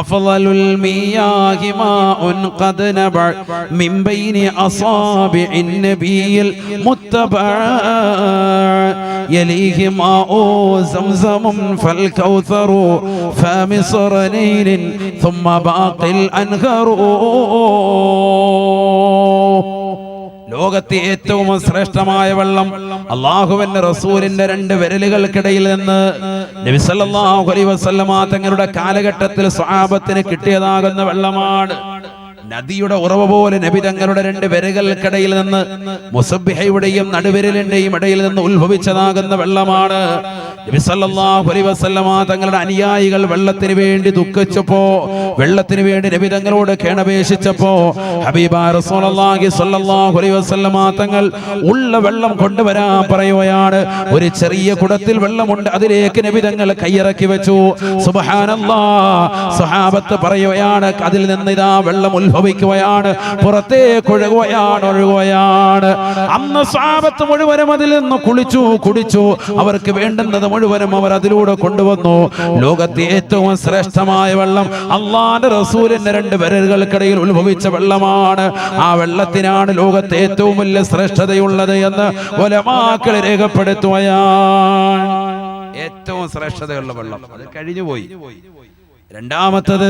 أفضل المياه ماء قد نبع من بين أصابع النبي المتبع يليه ماء زمزم فالكوثر فمصر نيل ثم باقي الأنهار. ലോകത്തെ ഏറ്റവും ശ്രേഷ്ഠമായ വെള്ളം അല്ലാഹുവിന്റെ റസൂലിന്റെ രണ്ട് വിരലുകൾക്കിടയിൽ നിന്ന് നബി സല്ലല്ലാഹു അലൈഹി വസല്ലമ തങ്ങളുടെ കാലഘട്ടത്തിൽ സ്വഹാബത്തിന് കിട്ടിയതാകുന്ന വെള്ളമാണ്. നദിയുടെ ഉറവ പോലെ നബി തങ്ങളുടെ രണ്ട് വിരലുകൾക്കിടയിൽ നിന്ന് മുസബ്ബിഹയുടെയും നടുവിരലിന്റെയും ഇടയിൽ നിന്ന് ഉത്ഭവിച്ചതാകുന്ന വെള്ളമാണ്. നബി സല്ലല്ലാഹു അലൈഹി വസല്ലമ തങ്ങളുടെ അനുയായികൾ വെള്ളത്തിന് വേണ്ടി ദുഃഖിച്ചപ്പോ, വെള്ളത്തിന് വേണ്ടി നബി തങ്ങളോട് കേണപേക്ഷിച്ചപ്പോ ഹബീബായ റസൂലുള്ളാഹി സ്വല്ലല്ലാഹു അലൈഹി വസല്ലമ തങ്ങൾ ഉള്ള വെള്ളം കൊണ്ടുവരാൻ പറയുകയാണ്. ഒരു ചെറിയ കുടത്തിൽ വെള്ളമുണ്ട്, അതിലേക്ക് നബി തങ്ങൾ കൈയിറക്കി വെച്ചു. സുബ്ഹാനല്ലാഹ്. സ്വഹാബത്ത് പറയുകയാണ്, അതിൽ നിന്ന് ഇതാ വെള്ളം ഉത്ഭവിക്കുകയാണ്, പുറത്തേക്ക് ഒഴുകുകയാണ്. അന്ന് സ്വഹാബത്ത് മുഴുവനും അതിൽ നിന്ന് കുടിച്ചു. അവർക്ക് വേണ്ടുന്നത് മുഴുവനും അവർ അതിലൂടെ കൊണ്ടുവന്നു. ലോകത്തെ ഏറ്റവും ശ്രേഷ്ഠമായ വെള്ളം അല്ലാഹുവിന്റെ റസൂലിന്റെ രണ്ട് വിരലുകൾക്കിടയിൽ ഉത്ഭവിച്ച വെള്ളമാണ്. ആ വെള്ളത്തിനാണ് ലോകത്തെ ഏറ്റവും വലിയ ശ്രേഷ്ഠതയുള്ളത് എന്ന് ഉലമാക്കൾ രേഖപ്പെടുത്തുകയാണ്. ഏറ്റവും ശ്രേഷ്ഠതയുള്ള വെള്ളം അത് കഴിഞ്ഞുപോയി. രണ്ടാമത്തത്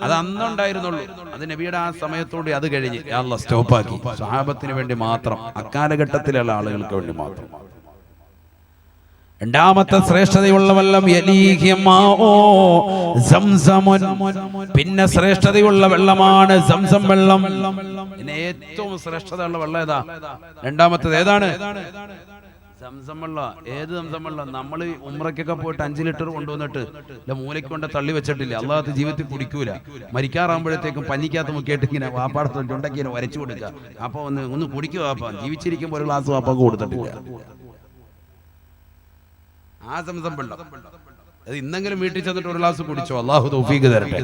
അത് അന്നുണ്ടായിരുന്നുള്ളൂ, അത് നബിയുടെ ആ സമയത്തോടെ അത് കഴിഞ്ഞ് അല്ലാഹ് സ്റ്റോപ്പാക്കി. സ്വഹാബത്തിന് വേണ്ടി മാത്രം, അക്കാലഘട്ടത്തിലുള്ള ആളുകൾക്ക് വേണ്ടി മാത്രം. രണ്ടാമത്തെ ശ്രേഷ്ഠതയുള്ള വെള്ളം പിന്നെ ശ്രേഷ്ഠതയുള്ള വെള്ളമാണ് സംസം വെള്ളം. പിന്നെ ഏറ്റവും ശ്രേഷ്ഠതയുള്ള വെള്ളം ഏതാ? രണ്ടാമത്തത് ഏതാണ്? സംസം വെള്ളം. ഏത് സംസം വെള്ളം? നമ്മൾ ഉംറയ്ക്കൊക്കെ പോയിട്ട് 5 ലിറ്റർ കൊണ്ടുവന്നിട്ട് മൂലയ്ക്ക് കൊണ്ട് തള്ളി വെച്ചിട്ടില്ല, അള്ളാഹത്തെ ജീവിതത്തിൽ കുടിക്കൂല. മരിക്കാറാകുമ്പോഴത്തേക്കും പഞ്ഞിക്കകത്ത് മുക്കിയിട്ട് ഇങ്ങനെ വാപ്പാടത്തോട്ട് ഉണ്ടാക്കി വരച്ചു കൊടുക്കുക. അപ്പൊ ഒന്ന് കുടിക്കുക വാപ്പ, ജീവിച്ചിരിക്കുമ്പോൾ ഒരു ഗ്ലാസ് വാപ്പാക്ക് കൊടുത്തിട്ടില്ല. ആ സംസം വെള്ളം അത് ഇന്നെങ്കിലും വീട്ടിൽ ചെന്നിട്ട് ഒരു ഗ്ലാസ് കുടിച്ചോ, അള്ളാഹു തൗഫീഖ് തരട്ടെ.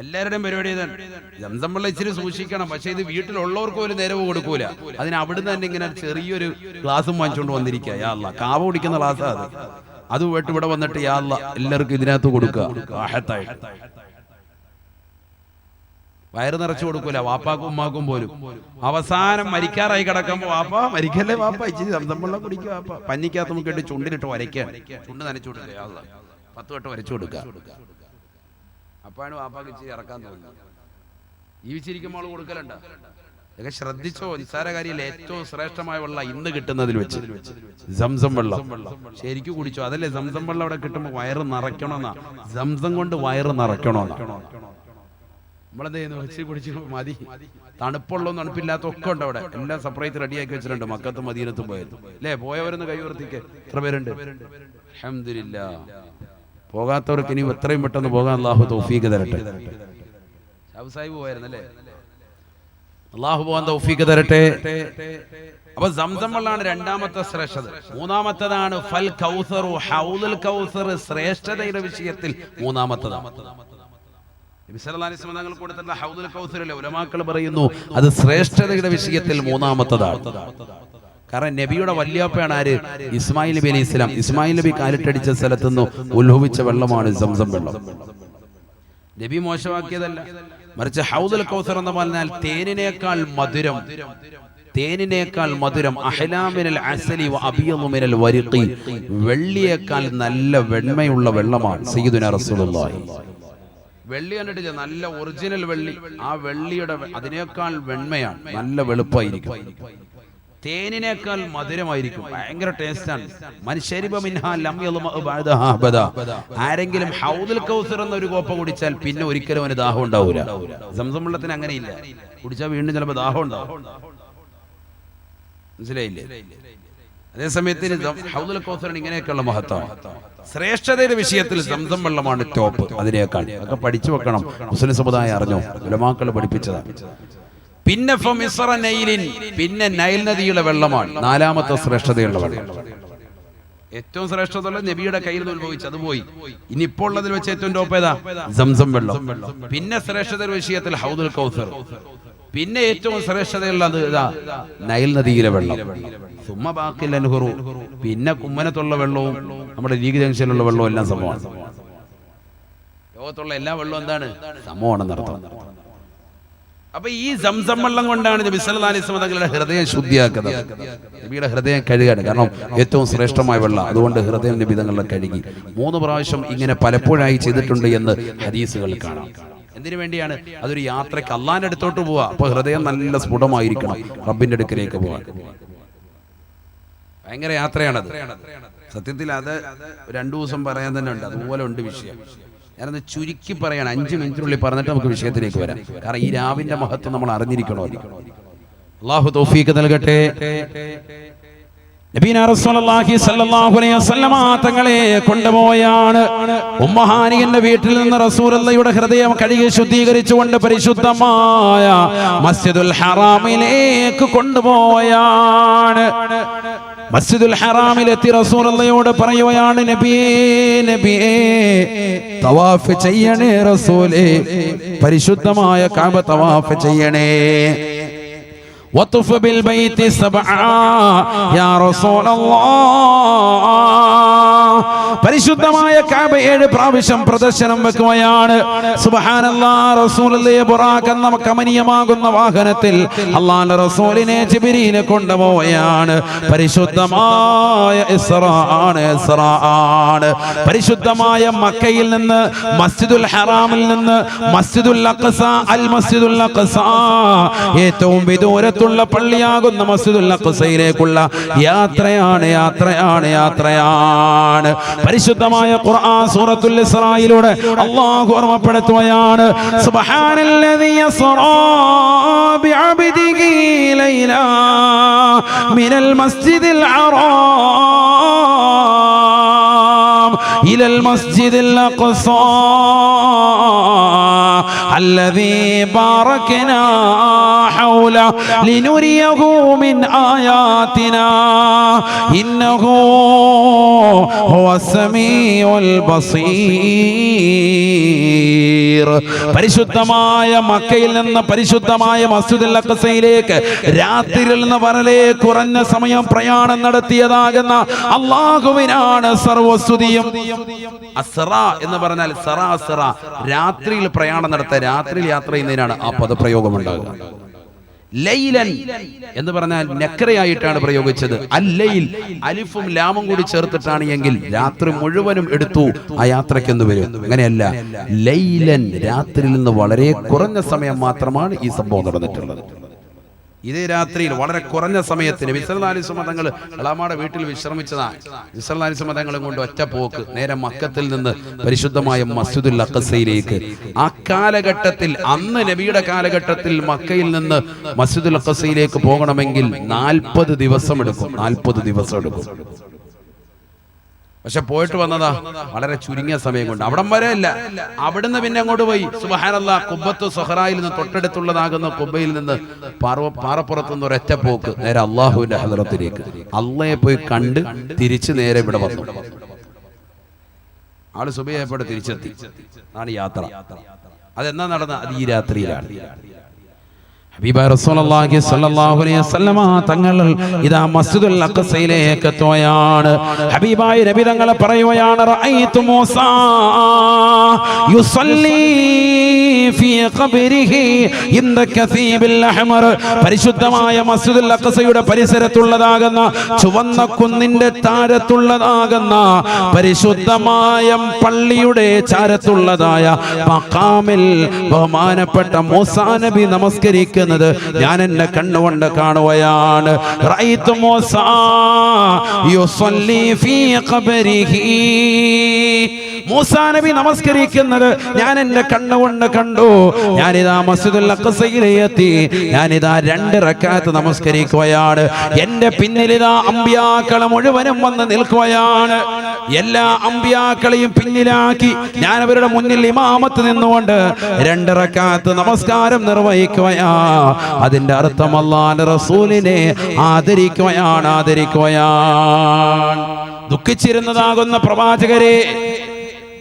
എല്ലാവരുടെയും പരിപാടി ഇതാണ്. സംസം വെള്ളം ഇച്ചിരി സൂക്ഷിക്കണം, പക്ഷെ ഇത് വീട്ടിലുള്ളവർക്ക് ഒരു നേരവും കൊടുക്കൂല. അതിന് അവിടുന്ന് തന്നെ ഇങ്ങനെ ചെറിയൊരു ഗ്ലാസും വാങ്ങിച്ചുകൊണ്ട് വന്നിരിക്കുക. യാ അല്ലാഹ്, കാവ കുടിക്കുന്ന ഗ്ലാസ്സാ അത് പോയിട്ട് ഇവിടെ വന്നിട്ട് യാ അല്ലാഹ് എല്ലാവർക്കും ഇതിനകത്ത് കൊടുക്കുക. ആഹത്തായിട്ട് വയറ് നിറച്ചു കൊടുക്കൂല, വാപ്പാക്കും ഉമ്മാക്കും പോലും. അവസാനം മരിക്കാറായി കിടക്കുമ്പോ വാപ്പ മരിക്കല്ലേ വാപ്പ, ഇച്ചിരി സംസം വെള്ളം കുടിക്കുക വാപ്പ. പഞ്ഞിക്കകത്ത് മുക്കിയിട്ട് ചുണ്ടിലിട്ട് വരയ്ക്കാൻ, ചുണ്ട് നനച്ചു കൊടുക്കുക. യാ അല്ലാഹ് 10 വട്ടം വരച്ചു കൊടുക്കുക. അപ്പാണ് വാപ്പാക്ക് ഇച്ചിരി ഇറക്കാൻ തോന്നുന്നത്. ജീവിച്ചിരിക്കുമ്പോൾ കൊടുക്കലുണ്ട. ഇതൊക്കെ ശ്രദ്ധിച്ചോ, നിസ്സാര കാര്യമല്ല. ഏറ്റവും ശ്രേഷ്ഠമായ വെള്ളം ഇന്ന് കിട്ടുന്നതിൽ വെച്ച് സംസം വെള്ളം ശരിക്കും കുടിച്ചോ. അതല്ലേ സംസം വെള്ളം അവിടെ കിട്ടുമ്പോൾ വയറ് നിറയ്ക്കണമെന്നാ. സംസം കൊണ്ട് വയറ് നിറയ്ക്കണമെന്നാ. നമ്മളെന്ത് ചെയ്യുന്നു? വെച്ച് കുടിച്ച് മതി. തണുപ്പുള്ളതും തണുപ്പില്ലാത്ത ഒക്കെ ഉണ്ട് അവിടെ. എല്ലാം സെപ്പറേറ്റ് റെഡിയാക്കി വെച്ചിട്ടുണ്ട്. മക്കത്തും മദീനത്തും പോയത് അല്ലേ? പോയവരൊന്ന് കൈവർത്തിക്ക്. എത്ര പേരുണ്ട്? അൽഹംദുലില്ലാഹ്. പോകാത്തവർക്ക് ഇനി എത്രയും പെട്ടെന്ന് പോകാൻ അല്ലാഹു തൗഫീഖ് തരട്ടെ. സാഹിബ് പോയായിരുന്നല്ലേ? അല്ലാഹു പോകാൻ തൗഫീഖ് തരട്ടെ. അപ്പൊ സംസം വെള്ളമാണ് രണ്ടാമത്തെ ശ്രേഷ്ഠത. മൂന്നാമത്തേതാണ് ഫൽ കൗസർ, ഹൗദുൽ കൗസർ. ശ്രേഷ്ഠതയുടെ വിഷയത്തിൽ മൂന്നാമത്തേതാണ്. നബി സല്ലല്ലാഹു അലൈഹി വസല്ലം തങ്ങൾ കൊടുത്തിട്ടുള്ള ഹൗദുൽ കൗസറിലെ ഉലമാക്കൾ പറയുന്നു അത് ശ്രേഷ്ഠതയുടെ വിഷയത്തിൽ മൂന്നാമത്തേതാണ്. കാരണം നബിയുടെ വല്യാപ്പയാണ് ആര്? ഇസ്മായിൽ നബി അലൈഹി ഇസ്ലാം. ഇസ്മായിൽ നബി കാലിട്ടടിച്ച സ്ഥലത്തു നിന്ന് ഉത്ഭവിച്ച വെള്ളമാണ് സംസം വെള്ളം. നബി മോശമാക്കിയതല്ല, മറിച്ച് ഹൗദുൽ കൗസർ എന്ന് പറഞ്ഞാൽ തേനിനേക്കാൾ മധുരം, അഹ്ലാമിനൽ അസലി വ അബിയദു മിനൽ വരിഖി, വെള്ളിയേക്കാൾ നല്ല വെണ്മയുള്ള വെള്ളമാണ് സയ്യിദുനാ റസൂലുള്ളാഹി. വെള്ളി കണ്ടിട്ടില്ല, നല്ല ഒറിജിനൽ വെള്ളി. ആ വെള്ളിയുടെ അതിനേക്കാൾ വെണ്മയാണ്, നല്ല വെളുപ്പായിരിക്കും. തേനിനേക്കാൾ മധുരമായിരിക്കും, ഭയങ്കര ടേസ്റ്റാണ്. ആരെങ്കിലും ഹൗദുൽ കൗസർ എന്ന ഒരു കോപ്പ കുടിച്ചാൽ പിന്നെ ഒരിക്കലും അവന് ദാഹം ഉണ്ടാവൂല. സംസം വെള്ളത്തിന് അങ്ങനെയില്ല, കുടിച്ചാൽ വീണ്ടും ചിലപ്പോൾ ദാഹം ഉണ്ടാവും. മനസ്സിലായില്ലേ? അതേസമയത്ത് ഹൗദുൽ കൗസറിന് ഇങ്ങനെയൊക്കെയുള്ള മഹത്വമാണ്. ശ്രേഷ്ഠതയുടെ വിഷയത്തിൽ സംസം വെള്ളമാണ് ടോപ്പ്. അതിനേക്കാൾ ഒക്കെ പഠിച്ചു വെക്കണം. മുസ്ലിം സമുദായം അറിഞ്ഞോ, ഉലമാക്കൾ പഠിപ്പിച്ചതാണ്. പിന്നെ പിന്നെ നൈൽ നദിയുടെ വെള്ളമാണ് നാലാമത്തെ ശ്രേഷ്ഠതയുള്ള വെള്ളം. ഏറ്റവും ശ്രേഷ്ഠതയുള്ള നബിയുടെ കയ്യിൽ നിന്ന് ഉത്ഭവിച്ചു, അത് പോയി. ഇനി ഇപ്പോൾ ഉള്ളതിൽ വെച്ച് ഏറ്റവും ടോപ്പ് ഏതാ? സംസം വെള്ളം. പിന്നെ ശ്രേഷ്ഠതയുടെ വിഷയത്തിൽ ഹൗദുൽ കൗസർ. പിന്നെ ഏറ്റവും ശ്രേഷ്ഠതയുള്ളത് ഇതാ നൈൽ നദിയിലെ വെള്ളം. സുമ്മ ബാക്കിൽ അൻഹുറു. പിന്നെ കുമ്മനത്തുള്ള വെള്ളവും നമ്മുടെ ലീഗ് ജംഗ്ഷനിലുള്ള വെള്ളവും എല്ലാം സമമാണ്. ലോകത്തുള്ള എല്ലാ വെള്ളവും എന്താണ്? സമമാണെന്ന് അർത്ഥം. അപ്പൊ ഈ സംസം വെള്ളം കൊണ്ടാണ് നബി സല്ലല്ലാഹു അലൈഹി വസല്ലം തങ്ങളുടെ ഹൃദയം ശുദ്ധിയാക്കുന്നത്. നബിയുടെ ഹൃദയം കഴുകാണ്, കാരണം ഏറ്റവും ശ്രേഷ്ഠമായ വെള്ളം. അതുകൊണ്ട് ഹൃദയം നബി തങ്ങളുടെ കഴുകി 3 പ്രാവശ്യം ഇങ്ങനെ പലപ്പോഴായി ചെയ്തിട്ടുണ്ട് എന്ന് ഹദീസുകൾ കാണാം. എന്തിനു വേണ്ടിയാണ്? അതൊരു യാത്രയ്ക്ക്, അള്ളാന്റെ അടുത്തോട്ട് പോവാ. അപ്പൊ ഹൃദയം നല്ല സ്ഫുടമായിരിക്കണം, റബ്ബിന്റെ അടുക്കിലേക്ക് പോവാൻ. ഭയങ്കര യാത്രയാണത്. സത്യത്തിൽ അത് 2 ദിവസം പറയാൻ തന്നെ ഉണ്ട്, അതുപോലെ ഉണ്ട് വിഷയം. ഞാനത് ചുരുക്കി പറയണം, 5 മിനിറ്റിനുള്ളിൽ പറഞ്ഞിട്ട് നമുക്ക് വിഷയത്തിലേക്ക് വരാം. കാരണം ഈ രാവിന്റെ മഹത്വം നമ്മൾ അറിഞ്ഞിരിക്കണോ. അല്ലാഹു തൗഫീഖ് നൽകട്ടെ. നബീന റസൂലുള്ളാഹി സ്വല്ലല്ലാഹു അലൈഹി വസല്ലമ തങ്ങളെ കൊണ്ടുപോയാണ് ഉമ്മഹാനിയുടെ വീട്ടിൽ നിന്ന് റസൂലുള്ളാഹിയുടെ ഹൃദയം കഴുകി ശുദ്ധീകരിച്ചുകൊണ്ട് പരിശുദ്ധമായ മസ്ജിദുൽ ഹറാമിലേക്ക് കൊണ്ടുപോയാണ്. മസ്ജിദുൽ ഹറാമിലെത്തി റസൂലുള്ളാഹിയോട് പറയുകയാണ്, നബിയേ നബിയേ തവാഫ് ചെയ്യണേ റസൂലേ, പരിശുദ്ധമായ കഅബ തവാഫ് ചെയ്യണേ. وطف بالبيت 7 يا رسول الله. പരിശുദ്ധമായ കഅബ 7 പ്രാവശ്യം പ്രദർശനം വെക്കുകയാണ്. സുബ്ഹാനല്ലാഹ്. റസൂലുള്ളാഹി ബുറാഖ് എന്ന കമനീയമാകുന്ന വാഹനത്തിൽ അല്ലാഹുവിന്റെ റസൂലിനെ ജിബ്രീൽ കൊണ്ടുപോവുകയാണ്. പരിശുദ്ധമായ ഇസ്റാആണ്. പരിശുദ്ധമായ മക്കയിൽ നിന്ന് മസ്ജിദുൽ ഹറാമിൽ നിന്ന് മസ്ജിദുൽ അഖ്സ അൽ മസ്ജിദുൽ അഖ്സ ഏറ്റവും വിദൂരത്തുള്ള പള്ളിയാകുന്ന മസ്ജിദുൽ അഖ്സയിലേക്കുള്ള യാത്രയാണ്. പരിശുദ്ധമായ ഖുർആൻ സൂറത്തുൽ ഇസ്രായിലൂടെ അല്ലാഹു ഓർമ്മപ്പെടുത്തുകയാണ്, സുബ്ഹാനല്ലദീ യസ്റാ ബിഅബ്ദിഹി ലൈലാ മിനൽ മസ്ജിദിൽ ഹറാം ഇലൽ മസ്ജിദിൽ അഖ്സാ الذي باركنا حوله لنريه من آياتنا إنه هو السميع البصير. പരിശുദ്ധമായ മക്കയിൽ നിന്ന് പരിശുദ്ധമായ മസ്ജിദുൽ അഖ്സയിലേക്ക് രാത്രിയിൽ നിന്ന് വളരെ കുറഞ്ഞ സമയം പ്രയാണം നടത്തിയതാകുന്ന അല്ലാഹുവിനാണ് സർവസ്തുതിയും. അസ്റാ എന്ന് പറഞ്ഞാൽ രാത്രിയിൽ പ്രയാണം നടത്തുക, രാത്രിയിൽ യാത്ര ചെയ്യുന്നതിനാണ് ആ പദപ്രയോഗം ഉണ്ടാകുക. ലൈലൻ എന്ന് പറഞ്ഞാൽ നക്രയായിട്ടാണ് പ്രയോഗിച്ചത്. അല്ലൈൽ അലിഫും ലാമും കൂടി ചേർത്തിട്ടാണ് എങ്കിൽ രാത്രി മുഴുവനും എടുത്തു ആ യാത്രയ്ക്കെന്ന് വരും. അങ്ങനെയല്ല, ലൈലൻ രാത്രിയിൽ നിന്ന് വളരെ കുറഞ്ഞ സമയം മാത്രമാണ് ഈ സംഭവം നടന്നിട്ടുള്ളത്. ഇതേ രാത്രിയിൽ വളരെ കുറഞ്ഞ സമയത്തിന് നബി സല്ലല്ലാഹു അലൈഹി വസല്ലം തങ്ങൾ അലാമയുടെ വീട്ടിൽ വിശ്രമിച്ചതാണ്. നബി സല്ലല്ലാഹു അലൈഹി വസല്ലം തങ്ങളെ കൊണ്ട് ഒറ്റ പോക്ക് നേരെ മക്കത്തിൽ നിന്ന് പരിശുദ്ധമായ മസ്ജിദുൽ അഖ്സയിലേക്ക്. ആ കാലഘട്ടത്തിൽ, അന്ന് നബിയുടെ കാലഘട്ടത്തിൽ മക്കയിൽ നിന്ന് മസ്ജിദുൽ അഖ്സയിലേക്ക് പോകണമെങ്കിൽ 40 ദിവസം എടുക്കും. 40 ദിവസം എടുക്കും. പക്ഷെ പോയിട്ട് വന്നതാ വളരെ ചുരുങ്ങിയ സമയം കൊണ്ട്. അവിടം വരെ അല്ല, അവിടുന്ന് പിന്നെ അങ്ങോട്ട് പോയി. സുബ്ഹാനല്ലാഹ്. ഖുബ്ബത്തു സഹറായിൽ നിന്ന് തൊട്ടടുത്തുള്ളതാകുന്ന ഖുബ്ബയിൽ നിന്ന് പാറപ്പുറത്തുനിന്ന് ഒരൊറ്റ പോക്ക് നേരെ അള്ളാഹുവിന്റെ ഹദ്റത്തിലേക്ക്. അള്ളയെ പോയി കണ്ട് തിരിച്ച് നേരെ ഇവിടെ വന്നു. ആള് സുബഹിയായപ്പോൾ തിരിച്ചെത്തി. അതാണ് യാത്ര. അതെന്നാ നടന്ന? അത് ഈ രാത്രിയിലാണ്. ഹബീബായ റസൂലുള്ളാഹി സ്വല്ലല്ലാഹു അലൈഹി വസല്ലമ തങ്ങൾ ഇദാ മസ്ജിദുൽ അഖ്സയിലേക്ക് എത്തുകയാണ്. ഹബീബായ നബി തങ്ങൾ പറയുകയാണ്, റഅയ്തു മൂസാ യുസല്ലി ഫീ ഖബ്രിഹി ഇൻദ കസീബിൽ അഹ്മർ. പരിശുദ്ധമായ മസ്ജിദുൽ അഖ്സയുടെ പരിസരത്തുള്ളതാകുന്ന ചുവന്ന കുന്നിന്റെ താരത്തുള്ളതാകുന്ന പരിശുദ്ധമായ പള്ളിയുടെ ചാരത്തുള്ളതായ മഖാമിൽ ബഹുമാനപ്പെട്ട മൂസാ നബി നമസ്കരിക്കുക ഞാൻ എന്റെ കണ്ണുകൊണ്ട് കാണുകയാണ്. റഅയ്തു മൂസാ യുസല്ലി ഫീ ഖബ്രിഹി. മൂസാ നബി നമസ്കരിക്കുന്നത് ഞാൻ എന്റെ കണ്ണുകൊണ്ട് കണ്ടു. ഞാനിതാ മസ്ജിദുൽ അഖ്സയിലെത്തി. ഞാനിതാ 2 റക്അത്ത് നമസ്കരിക്കുകയാണ്. എന്റെ പിന്നിലിതാ അമ്പിയാക്കൾ മുഴുവനും വന്ന് നിൽക്കുകയാണ്. എല്ലാ അമ്പിയാക്കളെയും പിന്നിലാക്കി ഞാൻ അവരുടെ മുന്നിൽ ഇമാമത്ത് നിന്നുകൊണ്ട് 2 റക്അത്ത് നമസ്കാരം നിർവഹിക്കുകയാണ്. അതിന്റെ അർത്ഥം അല്ലാഹുവിന്റെ റസൂലിനെ ആദരിക്കുകയാണ്. ദുഃഖിച്ചിരുന്നതാകുന്ന പ്രവാചകരെ,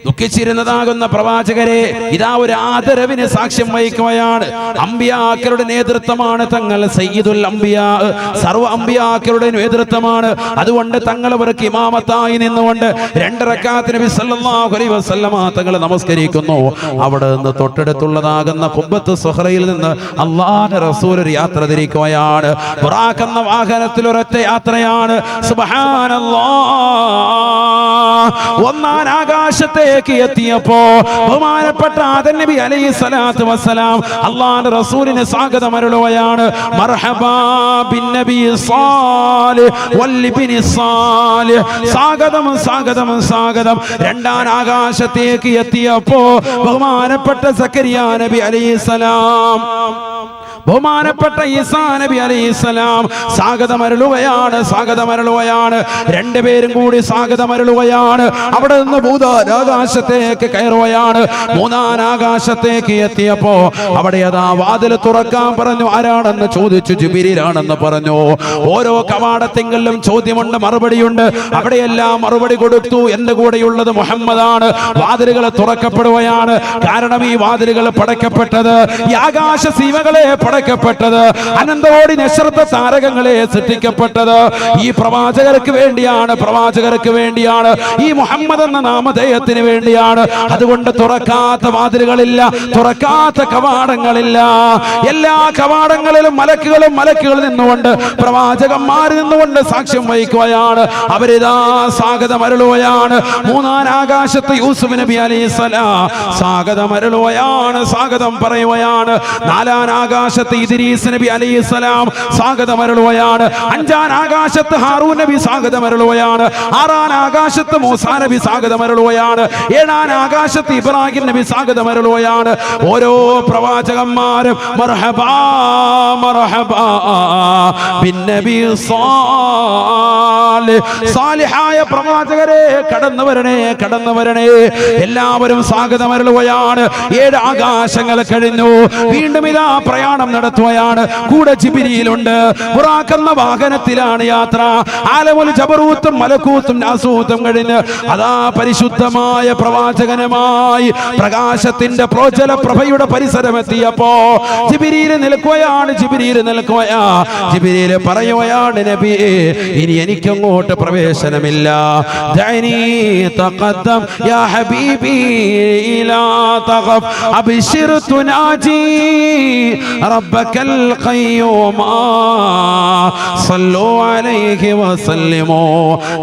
ദുഃഖിച്ചിരുന്നതാകുന്ന പ്രവാചകരെ ഇതാ ഒരു ആദരവിന് സാക്ഷ്യം വഹിക്കുകയാണ്. അമ്പിയാക്കളുടെ നേതൃത്വമാണ് തങ്ങൾ, സയ്യിദുൽ അംബിയാ, സർവ്വ അമ്പിയാക്കളുടെ നേതൃത്വമാണ്. അതുകൊണ്ട് തങ്ങൾ അവർക്ക് ഇമാമത്തായി നിന്നുകൊണ്ട് 2 റക്അത്ത് നബി സല്ലല്ലാഹു അലൈഹി വസല്ലമ തങ്ങൾ നമസ്കരിക്കുന്നു. അവിടെ നിന്ന് തൊട്ടടുത്തുള്ളതാകുന്ന ഖുബ്ബത്ത് സുഹ്റയിൽ നിന്ന് അല്ലാഹുവിന്റെ റസൂൽ ഒരു യാത്ര തിരിക്കുകയാണ്. ബുറാഖ് എന്ന വാഹനത്തിൽ ഒരൊറ്റ യാത്രയാണ്. സുബ്ഹാനല്ലാഹ്. ഒന്നാം ആകാശത്തേക്ക് എത്തിയപ്പോ ബഹുമാനപ്പെട്ട ആദം നബി അലൈഹി സ്വലാത്തു വസ്സലാം അല്ലാഹുവിന്റെ റസൂലിനെ സ്വാഗതം അരുളുകയാണ്. മർഹബാ ബിൻ നബി സാലിഹ് വൽ ഇബ്നി സാലിഹ്. സ്വാഗതം സ്വാഗതം സ്വാഗതം. രണ്ടാം ആകാശത്തേക്ക് എത്തിയപ്പോ ബഹുമാനപ്പെട്ട സക്കരിയ നബി അലൈഹിസ്സലാം, ബഹുമാനപ്പെട്ട ഈസാ നബി അലൈഹിസ്സലാം സ്വാഗതമരുളുകയാണ്, സ്വാഗതമരുളുകയാണ്. രണ്ടുപേരും കൂടി സ്വാഗതമരുളുകയാണ്. അവിടെ നിന്ന് ഭൂതാകാശത്തേക്ക് കയറുകയാണ്. മൂന്നാം ആകാശത്തേക്ക് എത്തിയപ്പോ അവിടെ അതാ വാതിൽ തുറക്കാൻ പറഞ്ഞു. ആരാണെന്ന് ചോദിച്ചു. ജിബ്രീലാണെന്ന് പറഞ്ഞു. ഓരോ കവാടത്തിലും ചോദ്യമുണ്ട്, മറുപടിയുണ്ട്. അവിടെയെല്ലാം മറുപടി കൊടുത്തു. എന്റെ കൂടെയുള്ളത് മുഹമ്മദാണ്. വാതിലുകൾ തുറക്കപ്പെടുകയാണ്. കാരണം ഈ വാതിലുകൾ പടക്കപ്പെട്ടത്, ഈ ആകാശ സീമകളെ പടക്കപ്പെട്ടത്, അനന്തകോടി നക്ഷത്ര താരകങ്ങളെ സൃഷ്ടിക്കപ്പെട്ടത് ഈ പ്രവാചകർക്ക് വേണ്ടിയാണ്, പ്രവാചകർക്ക് വേണ്ടിയാണ്, ഈ മുഹമ്മദ് എന്ന നാമധേയത്തിന് വേണ്ടിയാണ്. അതുകൊണ്ട് തുറക്കാത്ത വാതിലുകളില്ല, തുറക്കാത്ത കവാടങ്ങളില്ല. എല്ലാ കവാടങ്ങളിലും മലക്കുകൾ നിന്നുകൊണ്ട്, പ്രവാചകന്മാർ നിന്നുകൊണ്ട് സാക്ഷ്യം വഹിക്കുകയാണ്. അവരിതാ സ്വാഗതമരുളുകയാണ്. മൂന്നാം ആകാശത്ത് യൂസുഫ് നബി അലൈഹിസ്സലാം സ്വാഗതമരുളുകയാണ്, സ്വാഗതം പറയുകയാണ്. നാലാം ആകാശത്ത് ഇദ്രീസ് നബി അലൈഹിസ്സലാം സ്വാഗതമരുളുകയാണ്. അഞ്ചാം ആകാശത്ത് ഹാറൂൻ നബി സ്വാഗതമരുളുകയാണ്. ആറാം ആകാശത്ത് മൂസാ നബി സ്വാഗതമരുളുകയാണ്. ഏഴാം ആകാശത്ത് ഇബ്രാഹിം നബി സ്വാഗതമരുളുകയാണ്. ഓരോ പ്രവാചകന്മാരും മർഹബാ മർഹബാ ബിൻ നബി സാലിഹ്, സാലിഹായ പ്രവാചകരെ കടന്നു വരണേ, കടന്നു വരണേ. എല്ലാവരും സ്വാഗതമരുളുകയാണ്. 7 ആകാശങ്ങൾ കഴിഞ്ഞു. വീണ്ടും ഇതാ പ്രയാണം നടത്തുകയാണ്. കൂടെ ജിബ്രീലുണ്ട്. ബുറാഖ് എന്ന വാഹനത്തിലാണ് യാത്ര. ആലമുൽ ജബറൂത്തും മലക്കൂത്തും നാസൂത്തും കഴിഞ്ഞ് അതാ പരിശുദ്ധമായ പ്രവാചകനുമായി പ്രകാശത്തിന്റെ പ്രോജ്വല പ്രഭയുടെ പരിസരമെത്തിയപ്പോ ജിബ്രീൽ നിൽക്കുകയാണ്. ജിബ്രീൽ നിൽക്കുകയാ. ജിബ്രീൽ പറയുകയാണ്, നബിയേ, ഇനി എനിക്കങ്ങോട്ട് പ്രവേശനമില്ല. ദഅനി തഖദ്ദം യാ ഹബീബി ലാ തഖഫ് അബ്ശിർ തുനാജി റബ്ബകൽ ഖയ്യൂമ സല്ലു അലൈഹി വസല്ലിമു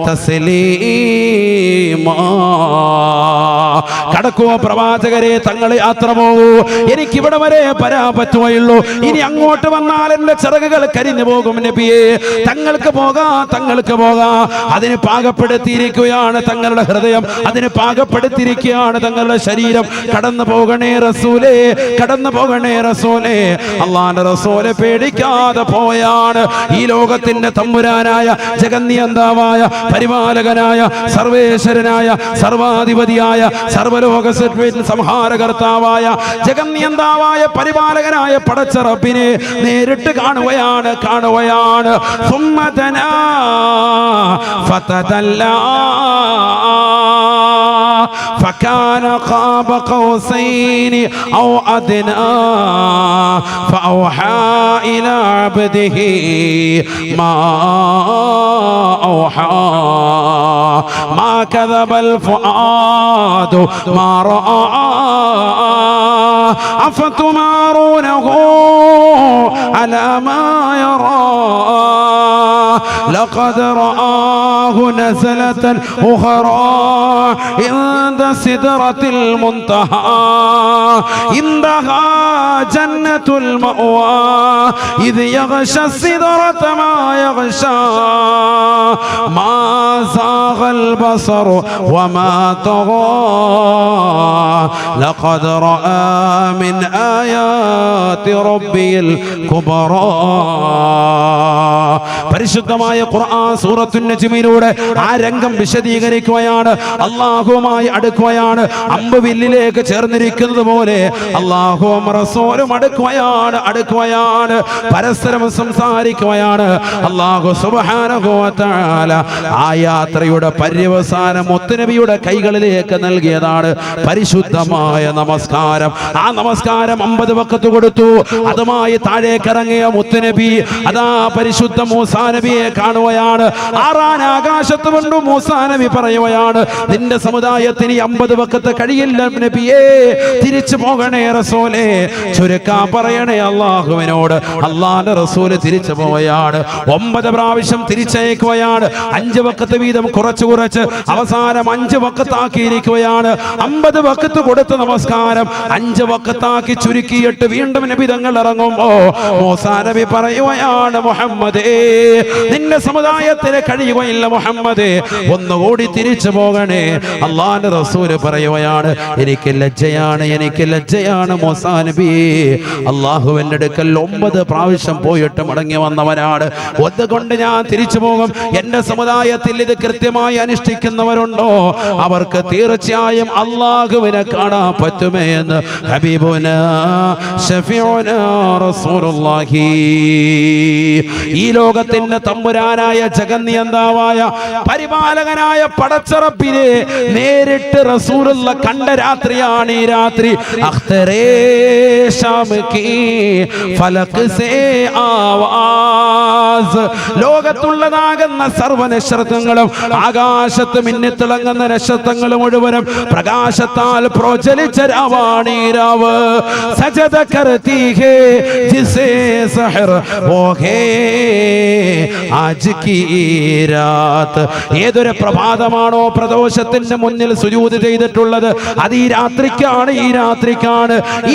തസ്ലീമാ. കടക്കുക പ്രവാചകരെ, തങ്ങൾ യാത്ര പോകൂ. എനിക്കിവിടെ വരെ വരാൻ പറ്റുകയുള്ളൂ. ഇനി അങ്ങോട്ട് വന്നാൽ എന്റെ ചിറകുകൾ കരിഞ്ഞു പോകും നബിയെ. തങ്ങൾക്ക് പോകാം, തങ്ങൾക്ക് പോകാം. അതിന് പാകപ്പെടുത്തിയിരിക്കുകയാണ് തങ്ങളുടെ ഹൃദയം, അതിന് പാകപ്പെടുത്തിയിരിക്കുകയാണ് തങ്ങളുടെ ശരീരം. കടന്നു പോകണേ റസൂലേ, കടന്നു പോകണേ റസൂലേ. അള്ളാന്റെ റസൂലെ പേടിക്കാതെ പോയാണ്. ഈ ലോകത്തിന്റെ തമ്പുരാനായ, ജഗന്നിയന്താവായ, പരിപാലകനായ, സർവേശ്വരനായ, സർവാധിപതിയായ, സർവലോക സംഹാരകർത്താവായ, ജഗന്നിയന്താവായ, പരിപാലകനായ പടച്ച റബ്ബിനെ നേരിട്ട് കാണുകയാണ്, കാണുകയാണ്. സുമ്മദനാ ഫതദല്ലാ فكان قاب قوسين أو أدنى فأوحى إلى عبده ما أوحى ما كذب الفؤاد ما رأى أفتمارونه على ما يرى لقد رآه نزلة أخرى عند سدرة المنتهى عندها جنة المأوى إذ يغشى السدرة ما يغشى ما زاغ البصر وما طغى لقد رأى من آيات ربي الكبرى. പരിശുദ്ധമായ ഖുർആൻ സൂറത്തുൻ നജ്മിലൂടെ ആ രംഗം വിശദീകരിക്കുകയാണ്. അല്ലാഹുവുമായി അടുക്കുകയാണ്. അമ്പ് വില്ലിലേക്ക് ചേർന്നിരിക്കുന്നത് പോലെ അല്ലാഹുവും റസൂലും അടുക്കുക അടുക്കുകയാണ്, പരസ്പരം സംസാരിക്കുകയാണ്. അല്ലാഹു സുബ്ഹാനഹു വ തആല ആ യാത്രയുടെ പര്യവസാനം മുത്തുനബിയുടെ കൈകളിലേക്ക് നൽകിയതാണ് പരിശുദ്ധമായ നമസ്കാരം. ആ നമസ്കാരം 50 വഖത്ത് കൊടുത്തു. അതുമായി താഴേക്കിറങ്ങിയ മുത്തുനബി അതാ പരിശുദ്ധ മൂസാ നബിയെ കാണുകയാണ്. ആറാൻ ആകാശത്ത് കൊണ്ട് മൂസാ നബി പറയുകയാണ്, നിന്റെ സമുദായത്തിന് 50 വഖത്ത് കഴിയില്ല നബിയേ, തിരിച്ചു പോകണേ റസൂലേ. ചുരുക്കാൻ പറയണേ അല്ലാഹുവിനോട്. അല്ലാഹുവിന്റെ റസൂല് തിരിച്ചു പോവുകയാണ്. 9 പ്രാവശ്യം തിരിച്ചയക്കുകയാണ്. 5 വഖത്ത് വീതം കുറച്ച് അവസാനം 5 വഖത്താക്കിയിരിക്കുകയാണ്. 50 വഖത്ത് കൊടുത്ത നമസ്കാരം 5 വഖത്താക്കി ചുരുക്കിയിട്ട് വീണ്ടും നബി തങ്ങൾ ഇറങ്ങുമ്പോ മൂസാ നബി പറയുകയാണ്, മുഹമ്മദേ നിന്റെ സമുദായത്തിന് കഴിയുകയില്ല മുഹമ്മദേ, ഒന്നുകൂടി തിരിച്ചു പോകണേ. അല്ലാഹുവിന്റെ റസൂല് പറയുകയാണ്, എനിക്ക് ലജ്ജയാണ് മൂസാ നബി. അല്ലാഹുവിന്റെ അടുക്കൽ 9 പ്രാവശ്യം പോയിട്ട് മടങ്ങി വന്നവനാണ്. അതുകൊണ്ട് ഞാൻ തിരിച്ചു പോകും. എന്റെ സമുദായത്തിൽ ഇത് കൃത്യമായി അനുഷ്ഠിക്കുന്നവരുണ്ടോ അവർക്ക് തീർച്ചയായും അല്ലാഹുവിനെ കാണാൻ പറ്റുമേ എന്ന് ഹബീബുനാ ശഫീഉനാ റസൂലുള്ളാഹി. ഈ ലോകത്തിന്റെ തമ്പുരാനായ ജഗന്നിയന്താവായ പരിപാലകനായ പടച്ചറപ്പിനെ നേരിട്ട് റസൂലുള്ള കണ്ട രാത്രിയാണ് ഈ രാത്രി. അഖ്തറേ ശാം കീ ഫലക് സേ ആവാസ്, ലോകത്തുള്ളതാകുന്ന സർവ്വ നക്ഷത്രങ്ങളും ആകാശത്ത് മിന്നിത്തിളങ്ങുന്ന നക്ഷത്രങ്ങൾ മുഴുവനും പ്രകാശത്താൽ പ്രോജ്വലിച്ച രാവാണ് ഈ രാവ്. സജദ കർതി ഹേ ജിസേ സഹർ വോ ഹേ ആജ് കീ രാത്. ഏതൊരു പ്രഭാതമാണോ പ്രദോഷത്തിന്റെ മുന്നിൽ സുജൂദ് ചെയ്തിട്ടുള്ളത് അത് ഈ രാത്രിക്കാണ്.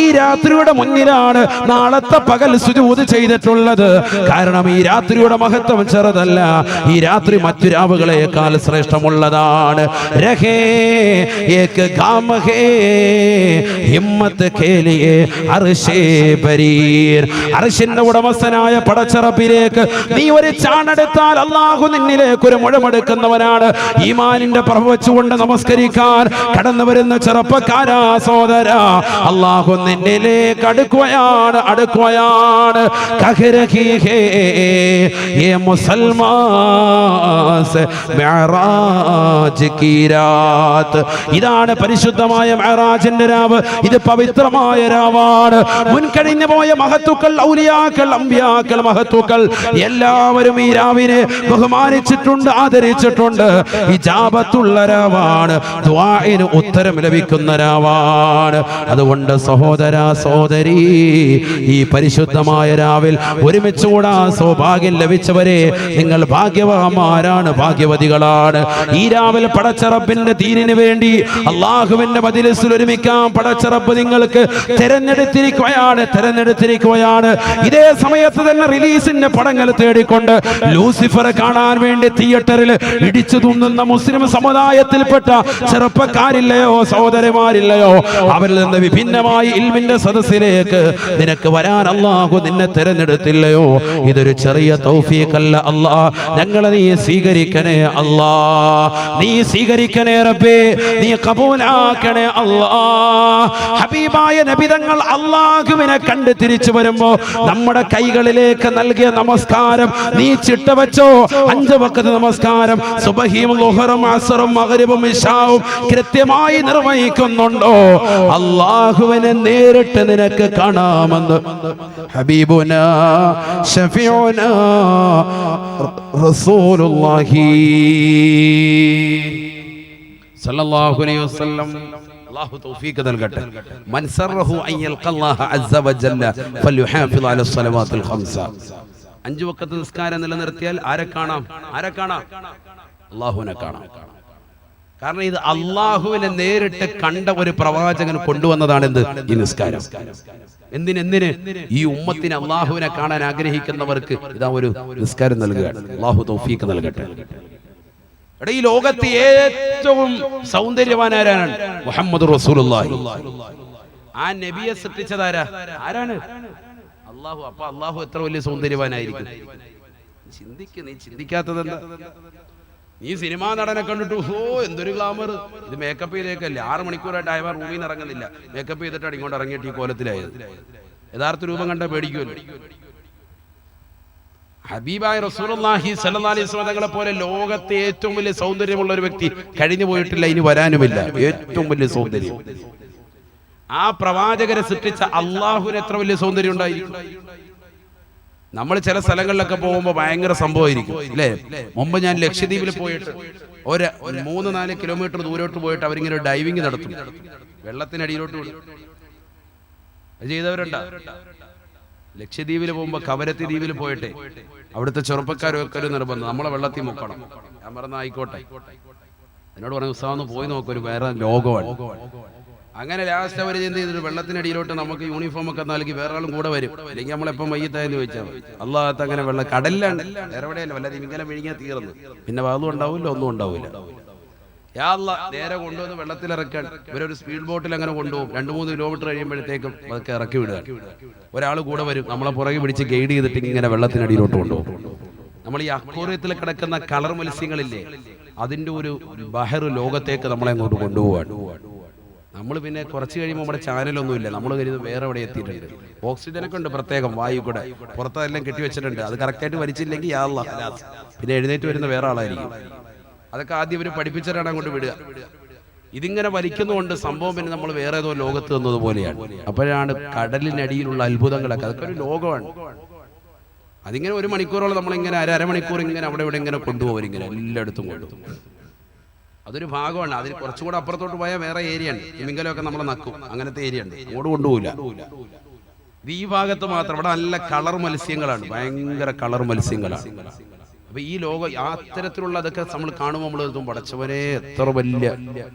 ഈ രാത്രിയുടെ മുന്നിലാണ് നാളത്തെ പകൽ സുജൂദ് ചെയ്തിട്ടുള്ളത്. കാരണം ഈ രാത്രിയുടെ മഹത്വം ചെറുതല്ല. ഈ രാത്രി മറ്റു രാവുകളെക്കാൾ ശ്രേഷ്ഠമുള്ളതാണ്. രഹേ ഏക് ഗാം ഹേ ഹിമ്മത്ത് കേ ലിയേ അർശേ ബരീർ. അർശിന്റെ ഉടമസ്ഥനായ പടച്ചറപ്പിലേക്ക് നീ ഒരു ചാണെടുത്താൽ അല്ലാഹു നിന്നിലേക്ക് ഒരു മുഴമെടുക്കുന്നവനാണ്. ഈമാനിന്റെ പ്രഭ വെച്ചുകൊണ്ട് നമസ്കരിക്കാൻ കടന്നു വരുന്ന ചെറുപ്പക്കാരാ സോദരാ, അല്ലാഹു നിന്നിലേക്ക് അടുക്കുകയാണ്. കഹ്റഹി ഹേ യേ മുസൽമാൻ സേ മിഅ്റാജ് കീ രാത്. ഇതാണ് പരിശുദ്ധമായ മിഅ്റാജിന്റെ രാവ്. ഇത് പവിത്രമായ രാവാണ്. മുൻകഴിഞ്ഞു പോയ മഹത്തുക്കൾ, ഔലിയാക്കൾ, അമ്പിയാക്കൾ, മഹത്തുക്കൾ എല്ലാവരും ഈ രാവിനെ ബഹുമാനിച്ചിട്ടുണ്ട്, ആദരിച്ചിട്ടുണ്ട്. ഇജാബത്തുള്ള രാവാണ്, ദുആഇന് ഉത്തരം ലഭിക്കുന്ന രാവാണ്. അതുകൊണ്ട് സഹോദരാ സഹോദരി, ഈ പരിശുദ്ധമായ രാവിൽ ഒരുമിച്ച് കൂടാൻ സൗഭാഗ്യം ലഭിച്ചവരെ നിങ്ങൾ ഭാഗ്യവാന്മാരാണ്, ഭാഗ്യവതികളാണ്. ഈ രാവിൽ പടച്ചറപ്പിന്റെ ദീനിന് വേണ്ടി അല്ലാഹുവിന്റെ മജ്‌ലിസിൽ ഒരുമിക്കാൻ പടച്ചറപ്പ് നിങ്ങൾക്ക് തെരഞ്ഞെടുത്തിരിക്കുകയാണ്. ഇതേ സമയത്ത് തന്നെ റിലീസിന്റെ പടങ്ങൾ തേടിക്കൊണ്ട് ലൂസിഫറെ കാണാൻ വേണ്ടി തിയേറ്ററിൽ ഇടിച്ചു തുന്നുന്ന മുസ്ലിം സമുദായത്തിൽപ്പെട്ട ചെറുപ്പക്കാരില്ലയോ, സഹോദരന്മാരില്ലയോ, അവരിൽ നിന്ന് വിഭിന്നമായി ഇൽമിന്റെ സദസ്സിലേക്ക് നിനക്ക് വരാൻ അല്ലാഹു നിന്നെ തെരഞ്ഞെടുത്തില്ലയോ? ഇതൊരു ചെറിയ തൗഫീഖല്ല അല്ലാ. ഞങ്ങളെ നീ സ്വീകരിക്കണേ അല്ലാ, നീ സ്വീകരിക്കണേ റബ്ബേ, നീ ഖബൂലാക്കണേ അല്ലാ. ഹബീബായ നബി തങ്ങൾ അല്ലാഹുവിനെ കണ്ട് തിരിച്ചു വരുമ്പോ നമ്മുടെ കൈകളിലേക്ക് നൽകിയ നമസ്കാരം നീ ചിട്ടവച്ചോ? 5 വഖത്ത് നമസ്കാരം സുബ്ഹിയും ളുഹറും അസ്റും മഗ്രിബും ഇശാവും കൃത്യമായി നിർവഹിക്കുന്നുണ്ടോ? അല്ലാഹുവിനെ നേരിട്ട് നിനക്ക് കാണാമെന്ന് ഹബീബുനാ ശഫീഉനാ റസൂലുള്ളാഹി സല്ലല്ലാഹു അലൈഹി വസല്ലം. അല്ലാഹു തൗഫീഖ് നൽകട്ടെ. മൻ സറഹു അൻ യൽഖല്ലാഹ അസ്സ വജല്ല ഫൽയുഹാഫിദ് അല സ്വലവാത്തിൽ ഖംസ. 5 വഖത്ത് നിസ്കാരം നിലനിർത്തിയാൽ ആരെ കാണാം? അല്ലാഹുവിനെ കാണാം. കാരണം ഇത് അല്ലാഹുവിനെ നേരിട്ട് കണ്ട ഒരു പ്രവാചകൻ കൊണ്ടുവന്നതാണ് എന്ത്? ഈ നിസ്കാരം. എന്തിന്? ഈ ഉമ്മത്തിന് അല്ലാഹുവിനെ കാണാൻ ആഗ്രഹിക്കുന്നവർക്ക് ഇതാ ഒരു നിസ്കാരം നൽകുകയാണ്. അല്ലാഹു തൗഫീഖ് നൽകട്ടെ. ഈ ലോകത്ത് ഏറ്റവും സൗന്ദര്യവാനാരാണ്? മുഹമ്മദ് റസൂലുള്ളാഹി. ആ നബിയെ സൃഷ്ടിച്ചതാരാ? ആരാണ്? അല്ലാഹു. അപ്പൊ അല്ലാഹു എത്ര വലിയ സൗന്ദര്യവാനായിരിക്കും? നീ ചിന്തിക്കാത്തതെന്താ? നീ സിനിമാ നടനെ കണ്ടിട്ട് എന്തൊരു ഗ്ലാമർ, ഇത് മേക്കപ്പ് ചെയ്തേക്കല്ലേ? 6 മണിക്കൂറായിട്ട് അയവ റൂമിൽ നിന്ന് ഇറങ്ങുന്നില്ല, മേക്കപ്പ് ചെയ്തിട്ടാണ് ഇങ്ങോട്ട് ഇറങ്ങിയിട്ട് ഈ കോലത്തിലായത്. യഥാർത്ഥ രൂപം കണ്ട പേടിക്കുമല്ലോ. ഹബീബായ റസൂലുള്ളാഹി സ്വല്ലല്ലാഹി അലൈഹി വസല്ലം തങ്ങളെ പോലെ ലോകത്തെ ഏറ്റവും വലിയ സൗന്ദര്യമുള്ള ഒരു വ്യക്തി കഴിഞ്ഞു പോയിട്ടില്ല, ഇനി വരാനുമില്ല. ഏറ്റവും വലിയ സൗന്ദര്യം. ആ പ്രവാചകരെ സൃഷ്ടിച്ച അള്ളാഹുവിന് എത്ര വലിയ സൗന്ദര്യം ഉണ്ടായിരിക്കും. നമ്മൾ ചില സ്ഥലങ്ങളിലൊക്കെ പോകുമ്പോൾ ഭയങ്കര സംഭവമായിരിക്കും അല്ലേ. മുമ്പ് ഞാൻ ലക്ഷദ്വീപിൽ പോയിട്ട് ഒരു 3-4 കിലോമീറ്റർ ദൂരോട്ട് പോയിട്ട് അവരിങ്ങനെ ഡൈവിങ് നടത്തും, വെള്ളത്തിനടിയിലോട്ട് വിടും. അത് ചെയ്തവരുണ്ടാ? ലക്ഷദ്വീപിൽ പോകുമ്പോൾ കവരത്തി ദ്വീപിൽ പോയിട്ട് അവിടുത്തെ ചെറുപ്പക്കാരൊക്കെ ഒരു നിർബന്ധം, നമ്മളെ വെള്ളത്തിൽ മുക്കണം. ഞാൻ പറഞ്ഞ ആയിക്കോട്ടെ. എന്നോട് പറഞ്ഞു ഉസ്താദ് പോയി നോക്കൊരു വേറെ ലോകമാണ്. അങ്ങനെ ലാസ്റ്റ് അവർ എന്ത് ചെയ്തിട്ട് വെള്ളത്തിനടിയിലോട്ട് നമുക്ക് യൂണിഫോം ഒക്കെ നൽകി വേറെ ആളും കൂടെ വരും, അല്ലെങ്കിൽ നമ്മളെപ്പം മയ്യത്തായെന്ന് ചോദിച്ചാൽ അള്ളാഹത്ത് അങ്ങനെ വെള്ളം കടലിലാണ്, വേറെ എവിടെയല്ല, വല്ലാതെ ഇങ്ങനെ വിഴുങ്ങിയാൽ തീർന്നു, പിന്നെ വാതും ഉണ്ടാവില്ല, ഒന്നും ഉണ്ടാവില്ല. യാ അല്ലാഹ് നേരെ കൊണ്ടുവന്ന് വെള്ളത്തിലിറക്കാൻ ഇവരൊരു സ്പീഡ് ബോട്ടിൽ അങ്ങനെ കൊണ്ടുപോകും. 2-3 കിലോമീറ്റർ കഴിയുമ്പോഴത്തേക്കും അതൊക്കെ ഇറക്കി വിടുക. ഒരാൾ കൂടെ വരും, നമ്മളെ പുറകെ പിടിച്ച് ഗൈഡ് ചെയ്തിട്ട് ഇങ്ങനെ വെള്ളത്തിനടിയിലോട്ട് കൊണ്ടുപോകും. നമ്മൾ ഈ അക്വേറിയത്തിൽ കിടക്കുന്ന കളർ മത്സ്യങ്ങളില്ലേ, അതിന്റെ ഒരു ബഹർ ലോകത്തേക്ക് നമ്മളെ അങ്ങോട്ട് കൊണ്ടുപോവാണ്. നമ്മൾ പിന്നെ കുറച്ച് കഴിയുമ്പോൾ നമ്മുടെ ചാനലൊന്നുമില്ല, നമ്മൾ കരുതും വേറെ എവിടെ എത്തിയിട്ടുണ്ട്. ഓക്സിജനൊക്കെ ഉണ്ട് പ്രത്യേകം വായു കൂടെ, പുറത്തെല്ലാം കെട്ടിവെച്ചിട്ടുണ്ട്. അത് കറക്റ്റായിട്ട് വലിച്ചില്ലെങ്കിൽ യാ അല്ലാഹ് പിന്നെ എഴുന്നേറ്റ് വരുന്ന വേറെ ആളായിരിക്കും. അതൊക്കെ ആദ്യം ഇവർ പഠിപ്പിച്ചിട്ടാണ് അങ്ങോട്ട് വിടുക. ഇതിങ്ങനെ വലിക്കുന്നതുകൊണ്ട് സംഭവം പിന്നെ നമ്മൾ വേറെ ഏതോ ലോകത്ത് നിന്നതുപോലെയാണ്. അപ്പോഴാണ് കടലിനടിയിലുള്ള അത്ഭുതങ്ങളൊക്കെ, അതൊക്കെ ഒരു ലോകമാണ്. അതിങ്ങനെ 1 മണിക്കൂറോളം നമ്മളിങ്ങനെ അരമണിക്കൂർ ഇങ്ങനെ അവിടെ ഇവിടെ ഇങ്ങനെ കൊണ്ടുപോകും, ഇങ്ങനെ എല്ലായിടത്തും കൊണ്ടുപോകും. അതൊരു ഭാഗമാണ്. അതിന് കുറച്ചുകൂടെ അപ്പുറത്തോട്ട് പോയാൽ വേറെ ഏരിയ ഉണ്ട്, തിമിംഗലമൊക്കെ നമ്മളെ നക്കും, അങ്ങനത്തെ ഏരിയ ഉണ്ട്, അങ്ങോട്ട് കൊണ്ടുപോകില്ല. ഇത് ഈ ഭാഗത്ത് മാത്രം. ഇവിടെ നല്ല കളർ മത്സ്യങ്ങളാണ്, ഭയങ്കര കളർ മത്സ്യങ്ങളാണ്. അപ്പൊ ഈ ലോകം അത്തരത്തിലുള്ള അതൊക്കെ നമ്മൾ കാണുമ്പോൾ നമ്മൾ എത്തും, പടച്ചവനെ എത്ര വലിയ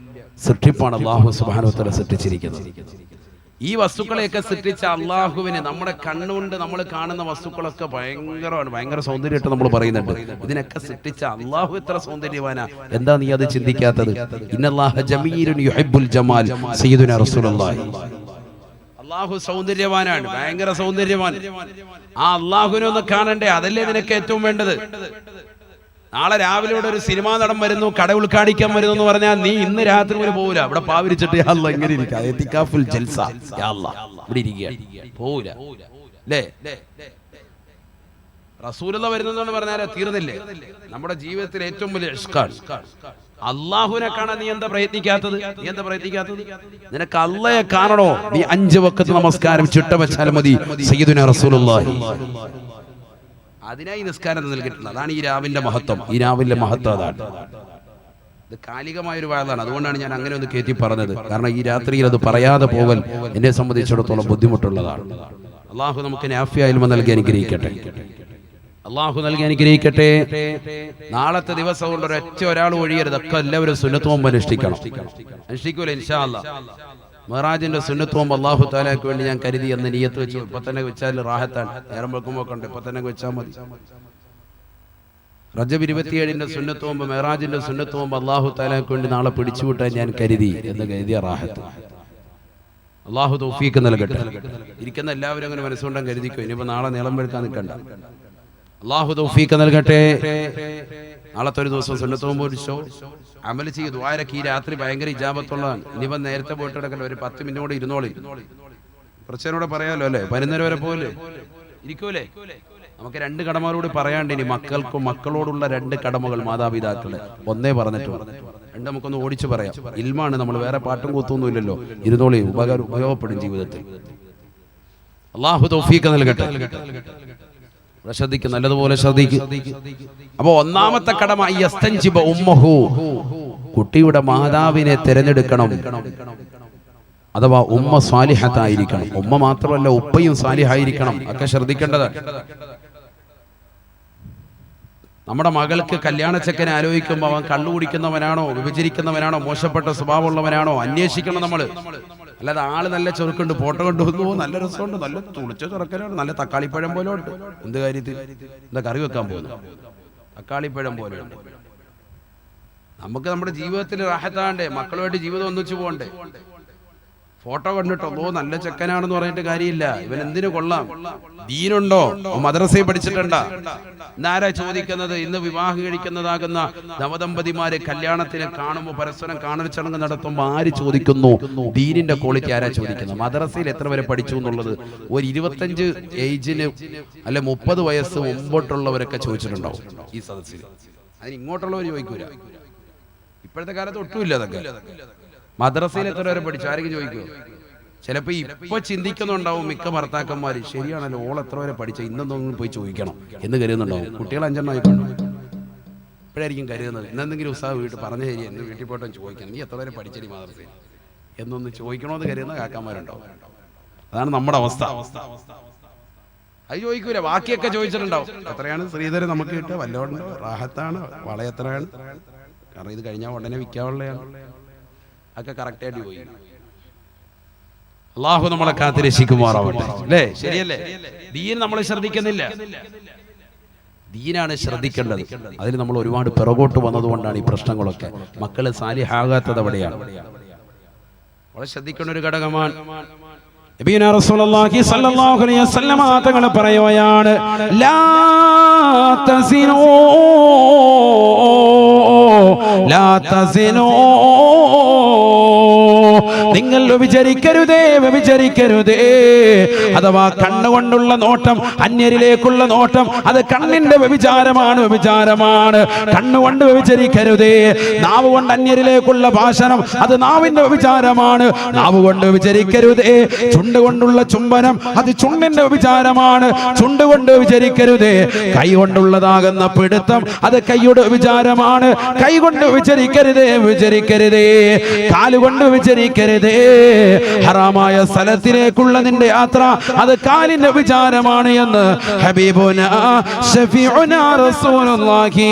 സൃഷ്ടിപ്പാണ് അല്ലാഹു സുബ്ഹാനഹു വ തആല സൃഷ്ടിച്ചിരിക്കുന്നത്. ഈ വസ്തുക്കളെയൊക്കെ സൃഷ്ടിച്ച അള്ളാഹുവിനെ നമ്മുടെ കണ്ണുകൊണ്ട് നമ്മൾ കാണുന്ന വസ്തുക്കളൊക്കെ ഭയങ്കരമാണ്, ഭയങ്കര സൗന്ദര്യമായിട്ട് നമ്മൾ പറയുന്നുണ്ട്. ഇതിനൊക്കെ സൃഷ്ടിച്ച അള്ളാഹു എത്ര സൗന്ദര്യവാനാ, എന്താ നീ അത് ചിന്തിക്കാത്തത്? ഇന്നല്ലാഹ ജമീലുൻ യുഹിബ്ബുൽ ജമാൽ സയ്യിദുനാ റസൂലുള്ളാഹി. അള്ളാഹു സൗന്ദര്യവാനാണ്, ഭയങ്കര സൗന്ദര്യവാൻ. ആ അള്ളാഹുവിനെ ഒന്ന് കാണണ്ടേ, അതല്ലേ നിനക്ക് ഏറ്റവും വേണ്ടത്. നാളെ രാവിലെ ഇവിടെ ഒരു സിനിമാ നടൻ വരുന്നു, കട ഉദ്ഘാടിക്കാൻ വരുന്നു എന്ന് പറഞ്ഞാൽ നീ ഇന്ന് രാത്രി പോലും പോവില്ല. ഇവിടെ പാവിരിച്ചിട്ട് യാ അല്ലാഹ് ഇങ്ങനെ ഇരിക്കുക, ഇത്തികാഫുൽ ജൽസ യാ അല്ലാഹ് ഇവിടെ ഇരിക്കുക, പോവില്ല അല്ലേ. റസൂലുള്ളാഹി വരുന്നെന്ന് പറഞ്ഞാൽ തീർന്നില്ലേ. നമ്മുടെ ജീവിതത്തിൽ ഏറ്റവും വലിയ ഇഷ്കാണ് അള്ളാഹുവിനെ കാണാൻ. നീ എന്താ പ്രയത്നിക്കാത്തത്? നിനക്ക് അള്ളയെ കാണണോ? നീ 5 വഖത്ത് നമസ്കാരം ചിട്ട വെച്ചാൽ മതി. സയ്യിദുനാ റസൂലുള്ളാഹി അതിനായി നിസ്കാരം നൽകിയിട്ടുണ്ട്. അതാണ് ഈ രാവിന്റെ മഹത്വം. ഈ രാവിലെ മഹത്വം അതാണ്. ഇത് കാലികമായൊരു വാദമാണ്, അതുകൊണ്ടാണ് ഞാൻ അങ്ങനെ ഒന്ന് കയറ്റി പറഞ്ഞത്. കാരണം ഈ രാത്രിയിൽ അത് പറയാതെ പോകൽ എന്നെ സംബന്ധിച്ചിടത്തോളം ബുദ്ധിമുട്ടുള്ളതാണ്. അള്ളാഹു നമുക്ക് നാഫിയ ഇൽമ നൽകി അനുഗ്രഹിക്കട്ടെ. നാളത്തെ ദിവസം കൊണ്ട് ഒരാൾ ഒഴിയരുത്. ഒക്കെ എല്ലാവരും സുന്നത്ത് നോമ്പ് അനുഷ്ഠിക്കൂല ഇൻഷാ അല്ലാഹ്. മെഹറാജിന്റെ സുന്നത്ത് നോമ്പ് അല്ലാഹു തആലയ്ക്ക് വേണ്ടി ഞാൻ കരുതി എന്ന് നിയ്യത്ത് വെച്ചു. ഇപ്പൊ തന്നെ വെച്ചാൽ റാഹത്താണ്. നേരം വെക്കുമ്പോ കണ്ട് ഇപ്പൊ തന്നെ വെച്ചാൽ മതി. റജബ് 27-ന്റെ സുന്നത്ത് നോമ്പ്, മെഹറാജിന്റെ സുന്നത്ത് നോമ്പ് അല്ലാഹു തആലയ്ക്ക് വേണ്ടി നാളെ പിടിച്ചുവിട്ടാൻ ഞാൻ കരുതി എന്ന് കരുതിയ റാഹത്ത്. അല്ലാഹു തൗഫീഖ് നൽകട്ടെ. ഇരിക്കുന്ന എല്ലാവരും അങ്ങനെ മനസ്സുകൊണ്ടാൻ കരുതിക്കോ. ഇനിയിപ്പോ നാളെ നീളം വെക്കാൻ നിൽക്കണ്ട. അല്ലാഹു തൗഫീഖ് നൽകട്ടെ. നാളത്തെ ഒരു ദിവസം സുന്നത്ത് നോമ്പ് പിടിച്ചോ, അമൽ ചെയ്ത് ദ്വാരക്ക്. ഈ രാത്രി ഭയങ്കര ഇജാബത്തുള്ളതാണ്. ഇനിയിപ്പം നേരത്തെ പോയിട്ട് കിടക്കല്ലോ, ഒരു 10 മിനിറ്റ് കൂടെ ഇരുന്നോളി. കുറച്ചേനോടെ പറയാലോ അല്ലേ, 11 വരെ പോലെ ഇരിക്കൂലേ. നമുക്ക് 2 കടമകളോട് പറയാണ്ട്. ഇനി മക്കൾക്കും മക്കളോടുള്ള 2 കടമകൾ മാതാപിതാക്കളെ ഒന്നേ പറഞ്ഞിട്ട് 2 നമുക്കൊന്ന് ഓടിച്ചു പറയാം. ഇൽമാണ്, നമ്മൾ വേറെ പാട്ടും കൂത്തൊന്നുമില്ലല്ലോ. ഇരുന്നോളി, ഉപയോഗപ്പെടും ജീവിതത്തിൽ. അല്ലാഹു തൗഫീഖ് നൽകട്ടെ. ശ്രദ്ധിക്കും, നല്ലതുപോലെ ശ്രദ്ധിക്കും. അപ്പൊ ഒന്നാമത്തെ കടമ യസ്തൻജിബ ഉമ്മഹു, കുട്ടിയുടെ മാതാവിനെ തിരഞ്ഞെടുക്കണം. അഥവാ ഉമ്മ സാലിഹത്തായിരിക്കണം. ഉമ്മ മാത്രമല്ല ഉപ്പയും സാലിഹായിരിക്കണം. ഒക്കെ ശ്രദ്ധിക്കേണ്ടത്. നമ്മുടെ മകൾക്ക് കല്യാണച്ചക്കനെ ആലോചിക്കുമ്പോൾ അവൻ കള്ളുകുടിക്കുന്നവനാണോ, വിഭജിക്കുന്നവനാണോ, മോശപ്പെട്ട സ്വഭാവമുള്ളവനാണോ അന്വേഷിക്കണം നമ്മൾ. അല്ലാതെ ആള് നല്ല ചെറുക്കുണ്ട്, ഫോട്ടോ കൊണ്ടുവന്നു, നല്ല രസമുണ്ട്, നല്ല തുളിച്ച ചെറുക്കനാണ്, നല്ല തക്കാളിപ്പഴം പോലെ ഉണ്ട്. എന്ത് കാര്യത്തിൽ? എന്താ കറി വെക്കാൻ പോകുന്നു? തക്കാളിപ്പഴം പോലെ ഉണ്ട്. നമുക്ക് നമ്മുടെ ജീവിതത്തിൽ റാഹത്താണ്ടേ, മക്കളുമായിട്ട് ജീവിതം ഒന്നിച്ചു പോകണ്ടേ. ഫോട്ടോ കണ്ടിട്ടോ നല്ല ചെക്കനാണെന്ന് പറഞ്ഞിട്ട് കാര്യമില്ല. ഇവൻ എന്തിനു കൊള്ളാം? ദീനുണ്ടോ? മദ്രസയിൽ പഠിച്ചിട്ടുണ്ടാ? ഇന്നാരാ ചോദിക്കുന്നത്? ഇന്ന് വിവാഹം കഴിക്കുന്നതാകുന്ന നവദമ്പതിമാര് കല്യാണത്തിന് കാണുമ്പോൾ പരസ്പരം കാണൽ ചടങ്ങ് നടത്തുമ്പോൾ ആര് ചോദിക്കുന്നു? ദീനിന്റെ ക്വാളിറ്റി ആരാ ചോദിക്കുന്നത്? മദ്രസയിൽ എത്ര വരെ പഠിച്ചു എന്നുള്ളത് ഒരു 25 ഏജിന് അല്ല 30 വയസ്സ് മുമ്പോട്ടുള്ളവരൊക്കെ ചോദിച്ചിട്ടുണ്ടാവും ഈ സദസ്സിൽ. അതിന് ഇങ്ങോട്ടുള്ളവർ ചോദിക്കൂല. ഇപ്പോഴത്തെ കാലത്ത് ഒട്ടുമില്ല അതൊക്കെ. മദ്രസയിൽ എത്ര വരെ പഠിച്ചു ആരെങ്കിലും ചോദിക്കുമോ? ചിലപ്പോ ഇപ്പൊ ചിന്തിക്കുന്നുണ്ടാവും മിക്ക ഭർത്താക്കന്മാര്, ശരിയാണല്ലോ ഓൾ എത്ര വരെ പഠിച്ച, ഇന്നൊന്നും പോയി ചോദിക്കണം എന്ന് കരുതുന്നുണ്ടാവും. കുട്ടികൾ 5 ആയിക്കോട്ടെ, ഇപ്പോഴായിരിക്കും കരുതുന്നത് ഇന്നെന്തെങ്കിലും ഉത്സാഹം വീട്ടിൽ പറഞ്ഞു തരിക, എന്ന് വീട്ടിൽ പോയിട്ട് ചോദിക്കണം, നീ എത്ര വരെ പഠിച്ചടി മദ്രസയിൽ എന്നൊന്ന് ചോദിക്കണമെന്ന് കരുതുന്ന കാക്കാന്മാരുണ്ടാവും. അതാണ് നമ്മുടെ അവസ്ഥ. അത് ചോദിക്കൂല, ബാക്കിയൊക്കെ ചോദിച്ചിട്ടുണ്ടാവും. എത്രയാണ് ശ്രീധരൻ നമുക്ക് കിട്ടുക, വല്ലോണ്ടോ, റാഹത്താണ്, വളയെത്രയാണ്, കാരണം ഇത് കഴിഞ്ഞാൽ ഉടനെ വിൽക്കാനുള്ളതാണ്, ഒക്കെ കറക്റ്റായിട്ട് പോയി. അള്ളാഹു നമ്മളെ കാത്തിരക്ഷിക്കുമാറാവട്ടെ. അല്ലേ? ശരിയല്ലേ? ദീൻ നമ്മൾ ശ്രദ്ധിക്കുന്നില്ല. ദീനാണ് ശ്രദ്ധിക്കേണ്ടത്. അതിൽ നമ്മൾ ഒരുപാട് പിറകോട്ട് വന്നതുകൊണ്ടാണ് ഈ പ്രശ്നങ്ങളൊക്കെ. മക്കള് സാലിഹാകാത്തത് അവിടെയാണ്. വളരെ ശ്രദ്ധിക്കേണ്ട ഒരു ഘടകമാണ്. നബിയുനാ റസൂലുള്ളാഹി സ്വല്ലല്ലാഹു അലൈഹി വസല്ലം തങ്ങൾ പറയുകയാണ്, ലാ തസിനൂ ലാ തസിനൂ, നിങ്ങൾ വ്യഭിചരിക്കരുതേ, വ്യഭിചരിക്കരുതേ. അഥവാ കണ്ണുകൊണ്ടുള്ള നോട്ടം, അന്യരിലേക്കുള്ള നോട്ടം, അത് കണ്ണിന്റെ വ്യഭിചാരമാണ്, വ്യഭിചാരമാണ്. കണ്ണുകൊണ്ട് വ്യഭിചരിക്കരുതേ. നാവ് കൊണ്ട് അന്യരിലേക്കുള്ള ഭാഷണം, അത് നാവിന്റെ വ്യഭിചാരമാണ്, നാവ് കൊണ്ട് വ്യഭിചരിക്കരുതേ. ചുണ്ട് കൊണ്ടുള്ള ചുംബനം, അത് ചുണ്ടിന്റെ വ്യഭിചാരമാണ്, ചുണ്ട് കൊണ്ട് വ്യഭിചരിക്കരുതേ. കൈ കൊണ്ടുള്ളതാകുന്ന പിടുത്തം, അത് കൈയുടെ വ്യഭിചാരമാണ്, കൈ കൊണ്ട് വ്യഭിചരിക്കരുതേ, വ്യഭിചരിക്കരുതേ. കാലുകൊണ്ട് വ്യഭിചരിക്കരുതേ. ഹറാമായ സ്ഥലത്തിലേക്കുള്ള നിന്റെ യാത്ര, അത് കാലിന്റെ വിചാരമാണ് എന്ന് ഹബീബുനാ ശഫീഉനാ റസൂലുള്ളാഹി.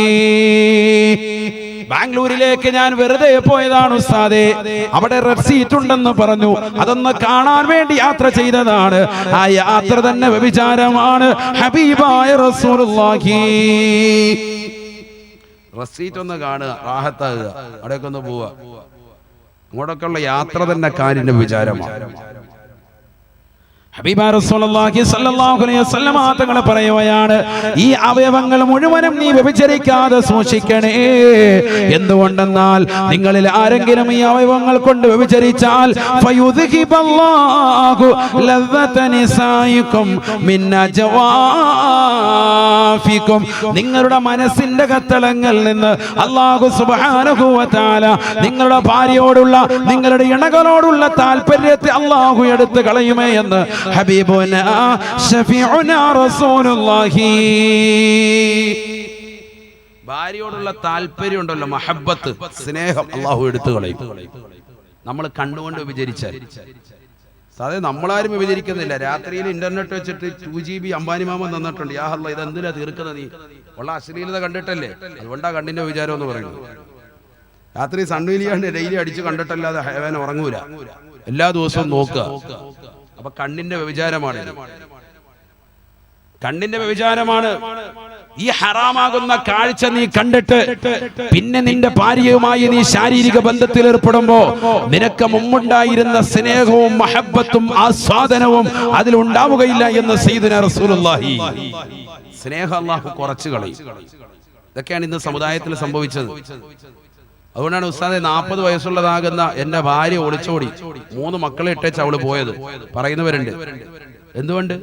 ബാംഗ്ലൂരിലേക്ക് ഞാൻ വെറുതെ പോയതാണ് ഉസ്താദേ, അവിടെ റെഡ് സീറ്റ് ഉണ്ടെന്ന് പറഞ്ഞു, അതൊന്ന് കാണാൻ വേണ്ടി യാത്ര ചെയ്തതാണ്. ആ യാത്ര തന്നെ വ്യഭിചാരമാണ്. ഹബീബായ റസൂലുള്ളാഹി. റെഡ് സീറ്റ് ഒന്ന് കാണുക, റാഹത്താകുക, അവിടേക്ക് ഒന്ന് പോവുക. അങ്ങോട്ടൊക്കെയുള്ള യാത്ര തന്നെ കാലിന്റെ വിചാരമാണ്. ഹബീബ റസൂലുള്ളാഹി സ്വല്ലല്ലാഹു അലൈഹി വസല്ലം തങ്ങൾ പറയുകയാണ്, ഈ അവയവങ്ങൾ മുഴുവനും നീ വ്യഭിചരിക്കാതെ സൂക്ഷിക്കണേ. എന്തുകൊണ്ടെന്നാൽ നിങ്ങളിൽ ആരെങ്കിലും ഈ അവയവങ്ങൾ കൊണ്ട് വ്യഭിചരിച്ചാൽ ഫയുദ്ഹിബല്ലാഹു ലദ്ദത നിസായികും മിൻ അജ്വാഫികും, നിങ്ങളുടെ മനസ്സിന്റെ കത്തളങ്ങളിൽ നിന്ന് അല്ലാഹു സുബ്ഹാനഹു വ തആല നിങ്ങളുടെ ഭാര്യയോടുള്ള, നിങ്ങളുടെ ഇണകളോടുള്ള താല്പര്യത്തെ അല്ലാഹു എടുത്തു കളയുമേ എന്ന് ഹബീബുനാ ശഫീഉനാ റസൂലുള്ളാഹി. ഭാര്യയോടുള്ള താല്പര്യം ഉണ്ടല്ലോ, മഹബ്ബത്ത്, സ്നേഹം അല്ലാഹു എടുത്തു കളയും. നമ്മൾ കണ്ണുകൊണ്ട് വിചരിച്ചാൽ സാധേ നമ്മളാരും വിചരിക്കുന്നില്ല. രാത്രിയിൽ ഇന്റർനെറ്റ് വെച്ചിട്ട് 2GB അംബാനി മാമൻ തന്നിട്ടുണ്ട്. യാ അല്ലാഹ്, ഇതെന്തിനാ തീർക്കുന്നത്? നീ ഉള്ള അശ്ലീലത കണ്ടിട്ടല്ലേ, അതുകൊണ്ടാ കണ്ണിന്റെ വിചാരം എന്ന് പറയുന്നത്. രാത്രി സൺവീലിയാണ്ട് ഡെയിലി അടിച്ച് കണ്ടിട്ടല്ലാതെ ഹയവാൻ ഉറങ്ങൂല, എല്ലാ ദിവസവും നോക്കുക. അപ്പൊ കണ്ണിന്റെ വ്യഭിചാരമാണ്, കണ്ണിന്റെ വ്യഭിചാരമാണ്. ഈ ഹറാമാകുന്ന കാഴ്ച നീ കണ്ടിട്ട് പിന്നെ നിന്റെ ഭാര്യയുമായി നീ ശാരീരിക ബന്ധത്തിൽ ഏർപ്പെടുമ്പോ നിനക്ക് മുമ്പുണ്ടായിരുന്ന സ്നേഹവും മഹബത്തും ആസ്വാദനവും അതിലുണ്ടാവുകയില്ല എന്ന് സയ്യിദുനാ റസൂലുള്ളാഹി. സ്നേഹം അല്ലാഹു കുറച്ചു കളയും. ഇതൊക്കെയാണ് ഇന്ന് സമുദായത്തിൽ സംഭവിച്ചത്. അതുകൊണ്ടാണ് ഉസ്താദെ 40 വയസ്സുള്ളതാകുന്ന എന്റെ ഭാര്യ ഒളിച്ചോടി 3 മക്കളെ ഇട്ടേച്ച് അവള് പോയത് പറയുന്നവരുണ്ട്. എന്തുകൊണ്ട്?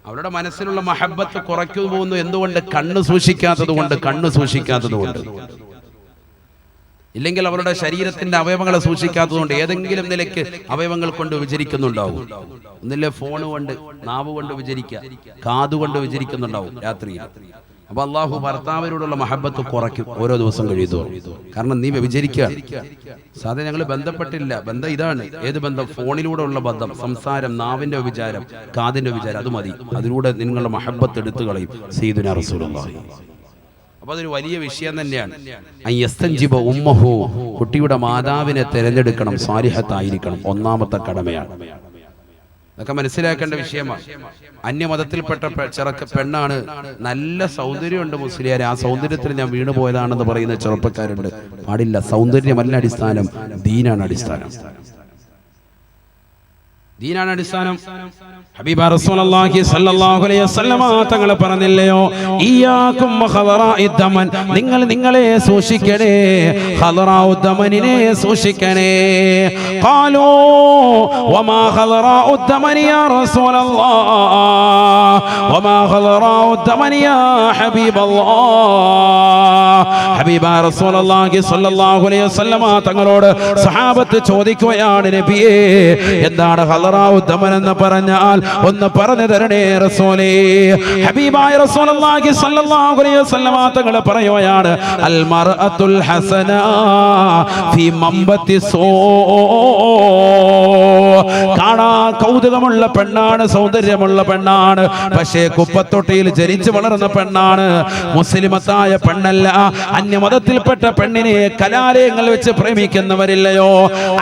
അവരുടെ മനസ്സിലുള്ള മഹബത്ത് കുറയ്ക്കു പോകുന്നു. എന്തുകൊണ്ട്? കണ്ണ് സൂക്ഷിക്കാത്തത് കൊണ്ട്, കണ്ണ് സൂക്ഷിക്കാത്തത് കൊണ്ട്. ഇല്ലെങ്കിൽ അവരുടെ ശരീരത്തിന്റെ അവയവങ്ങളെ സൂക്ഷിക്കാത്തത് കൊണ്ട് ഏതെങ്കിലും നിലയ്ക്ക് അവയവങ്ങൾ കൊണ്ട് വിചരിക്കുന്നുണ്ടാവും. ഒന്നില്ലേ ഫോൺ കൊണ്ട്, നാവ് കൊണ്ട് വിചരിക്കുക, കാതുകൊണ്ട് വിചരിക്കുന്നുണ്ടാവും രാത്രിയിൽ. അപ്പൊ അള്ളാഹു ഭർത്താവിനോടുള്ള മഹബത്ത് കുറയ്ക്കും ഓരോ ദിവസം കഴിയുന്നു. കാരണം നീ വിചരിക്കുകയാണ്. സാധാരണ ഞങ്ങൾ ബന്ധപ്പെട്ടില്ല. ബന്ധം ഇതാണ്. ഏത് ബന്ധം? ഫോണിലൂടെ ഉള്ള ബന്ധം, സംസാരം, നാവിന്റെ വിചാരം, കാതിന്റെ വിചാരം, അത് മതി. അതിലൂടെ നിങ്ങളുടെ മഹബത്ത് എടുത്തു കളയും സയ്യിദുനാ റസൂലുള്ളാഹി. അപ്പൊ അതൊരു വലിയ വിഷയം തന്നെയാണ്. അയ്യസ്തൻജിബ ഉമ്മഹു, കുട്ടിയുടെ മാതാവിനെ തിരഞ്ഞെടുക്കണം, സാലിഹത്തായിരിക്കണം, ഒന്നാമത്തെ കടമയാണ്. അതൊക്കെ മനസ്സിലാക്കേണ്ട വിഷയമാണ്. അന്യമതത്തിൽപ്പെട്ട പെണ്ണാണ്, നല്ല സൗന്ദര്യമുണ്ട് മുസ്ലിയാരെ, ആ സൗന്ദര്യത്തിൽ ഞാൻ വീണുപോയതാണെന്ന് പറയുന്ന ചെറുപ്പക്കാരുണ്ട്. പാടില്ല. സൗന്ദര്യമല്ല അടിസ്ഥാനം, ദീനാണ് അടിസ്ഥാനം. ദീനാണ് അടിസ്ഥാനം. ഹബീബ റസൂലുള്ളാഹി സ്വല്ലല്ലാഹു അലൈഹി വസല്ലമ തങ്ങൾ പറഞ്ഞില്ലയോ, ഇയ്യാകും ഖദറാഇദ്ദമൻ, നിങ്ങൾ നിങ്ങളെ സൂക്ഷിക്കണേ, ഖദറാഉദ്ദമനിനെ സൂക്ഷിക്കണേ. ഖാലൂ വമാ ഖദറാഉദ്ദമനി യാ റസൂലല്ലാഹ് വമാ ഖദറാഉദ്ദമനി യാ ഹബീബല്ലാഹ്. ഹബീബ റസൂലുള്ളാഹി സ്വല്ലല്ലാഹു അലൈഹി വസല്ലമ തങ്ങളോട് സഹാബത്ത് ചോദിക്കുകയാണ്, നബിയേ എന്താണ് ഖദറാഉദ്ദമൻ എന്ന് പറഞ്ഞാൽ ഒന്ന് പറഞ്ഞു തരണേ റസൂലേ. ഹബീബായ റസൂലുള്ളാഹി സ്വല്ലല്ലാഹു അലൈഹി വസല്ലമ തങ്ങൾ പറയുകയാണ്, അൽ മർഅത്തുൽ ഹസന ഫീ മംബത്തി സൂ, കാണാൻ കൗതുകമുള്ള പെണ്ണാണ്, സൗന്ദര്യമുള്ള പെണ്ണാണ്, പക്ഷേ കുപ്പത്തൊട്ടിയിൽ ജനിച്ചു വളർന്ന പെണ്ണാണ്, മുസ്ലിമത്തായ പെണ്ണല്ല. അന്യമതത്തിൽപ്പെട്ട പെണ്ണിനെ കലാലയങ്ങൾ വെച്ച് പ്രേമിക്കുന്നവരില്ലയോ,